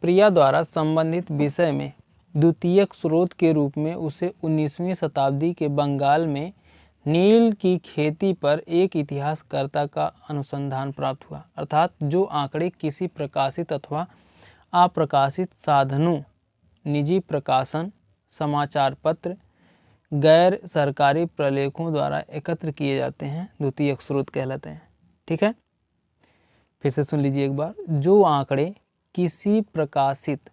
प्रिया द्वारा संबंधित विषय में द्वितीयक स्रोत के रूप में उसे 19वीं शताब्दी के बंगाल में नील की खेती पर एक इतिहासकर्ता का अनुसंधान प्राप्त हुआ, अर्थात जो आंकड़े किसी प्रकाशित अथवा अप्रकाशित साधनों, निजी प्रकाशन, समाचार पत्र, गैर सरकारी प्रलेखों द्वारा एकत्र किए जाते हैं, द्वितीयक स्रोत कहलाते हैं, ठीक है। फिर से सुन लीजिए एक बार। जो आंकड़े किसी प्रकाशित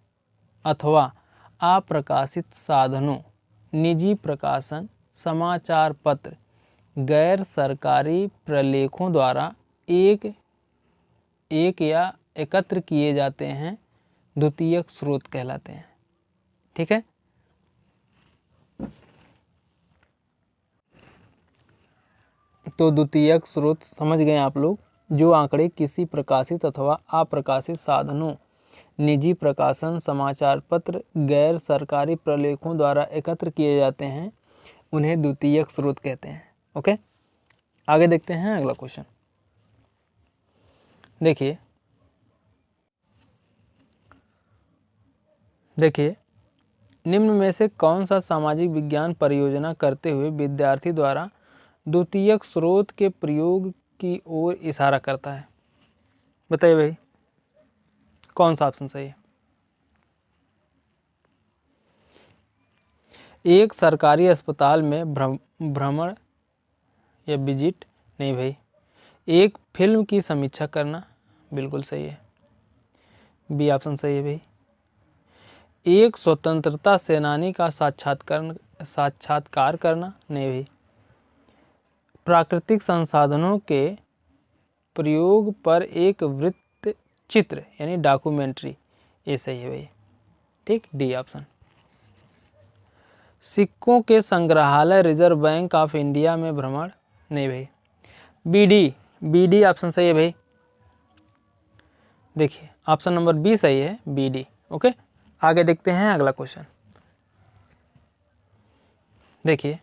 अथवा अप्रकाशित साधनों, निजी प्रकाशन, समाचार पत्र, गैर सरकारी प्रलेखों द्वारा एक या एकत्र किए जाते हैं, द्वितीयक स्रोत कहलाते हैं, ठीक है। तो द्वितीयक स्रोत समझ गए आप लोग। जो आंकड़े किसी प्रकाशित अथवा अप्रकाशित साधनों, निजी प्रकाशन, समाचार पत्र, गैर सरकारी प्रलेखों द्वारा एकत्र किए जाते हैं, उन्हें द्वितीयक स्रोत कहते हैं। ओके, आगे देखते हैं अगला क्वेश्चन। देखिए, निम्न में से कौन सा सामाजिक विज्ञान परियोजना करते हुए विद्यार्थी द्वारा द्वितीयक स्रोत के प्रयोग की ओर इशारा करता है? बताइए भाई, कौन सा ऑप्शन सही है? एक सरकारी अस्पताल में भ्रमण या विजिट नहीं भाई। एक फिल्म की समीक्षा करना, बिल्कुल सही है, बी ऑप्शन सही है भाई। एक स्वतंत्रता सेनानी का साक्षात्कार करना, नहीं भाई। प्राकृतिक संसाधनों के प्रयोग पर एक वृत्त चित्र यानी डॉक्यूमेंट्री, ए सही है भाई, ठीक, डी ऑप्शन। सिक्कों के संग्रहालय रिजर्व बैंक ऑफ इंडिया में भ्रमण, नहीं भाई, बी डी ऑप्शन सही है भाई। देखिए ऑप्शन नंबर बी सही है, बी डी। ओके, आगे देखते हैं अगला क्वेश्चन। देखिए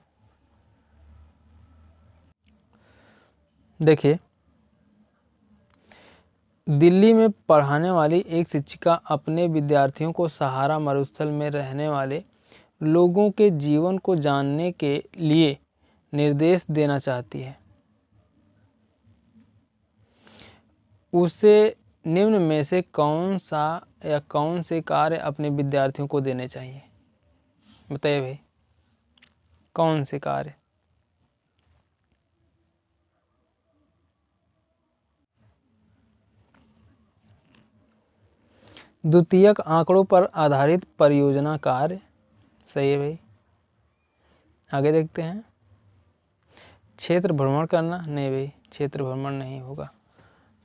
दिल्ली में पढ़ाने वाली एक शिक्षिका अपने विद्यार्थियों को सहारा मरुस्थल में रहने वाले लोगों के जीवन को जानने के लिए निर्देश देना चाहती है। उसे निम्न में से कौन सा या कौन से कार्य अपने विद्यार्थियों को देने चाहिए? बताइए भाई, कौन से कार्य? द्वितीयक आंकड़ों पर आधारित परियोजना कार्य, सही है भाई। आगे देखते हैं। क्षेत्र भ्रमण करना, नहीं भाई, क्षेत्र भ्रमण नहीं होगा।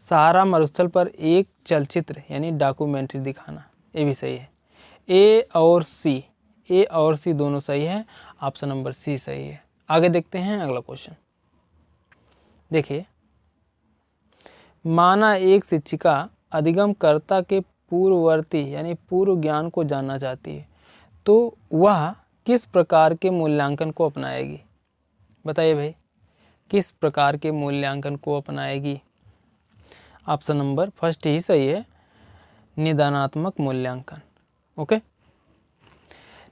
सहारा मरुस्थल पर एक चलचित्र यानी डॉक्यूमेंट्री दिखाना, ये भी सही है। ए और सी दोनों सही है, ऑप्शन नंबर सी सही है। आगे देखते हैं अगला क्वेश्चन। देखिए, माना एक शिक्षिका अधिगमकर्ता के पूर्ववर्ती यानी पूर्व ज्ञान को जानना चाहती है, तो वह किस प्रकार के मूल्यांकन को अपनाएगी? बताइए भाई, किस प्रकार के मूल्यांकन को अपनाएगी? ऑप्शन नंबर फर्स्ट ही सही है, निदानात्मक मूल्यांकन। ओके,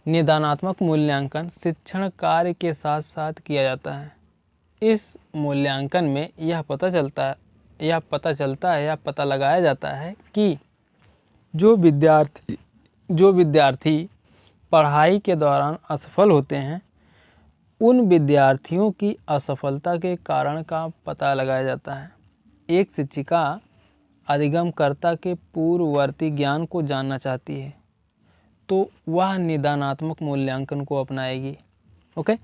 निदानात्मक मूल्यांकन शिक्षण कार्य के साथ साथ किया जाता है। इस मूल्यांकन में यह पता चलता है या पता लगाया जाता है कि जो विद्यार्थी पढ़ाई के दौरान असफल होते हैं, उन विद्यार्थियों की असफलता के कारण का पता लगाया जाता है। एक शिक्षिका अधिगमकर्ता के पूर्ववर्ती ज्ञान को जानना चाहती है, तो वह निदानात्मक मूल्यांकन को अपनाएगी। ओके,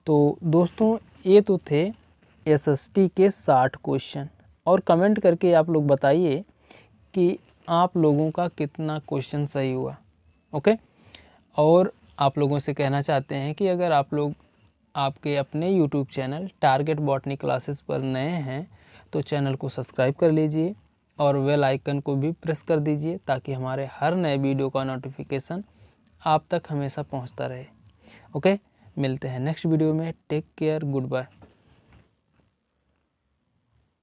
तो दोस्तों ये तो थे एसएसटी के 60 क्वेश्चन, और कमेंट करके आप लोग बताइए कि आप लोगों का कितना क्वेश्चन सही हुआ। ओके, और आप लोगों से कहना चाहते हैं कि अगर आप लोग आपके अपने YouTube channel target botany classes पर नए हैं तो चैनल को सब्सक्राइब कर लीजिए और बेल आइकन को भी प्रेस कर दीजिए, ताकि हमारे हर नए वीडियो का नोटिफिकेशन आप तक हमेशा पहुंचता रहे। ओके, मिलते हैं नेक्स्ट वीडियो में। Take care, good bye.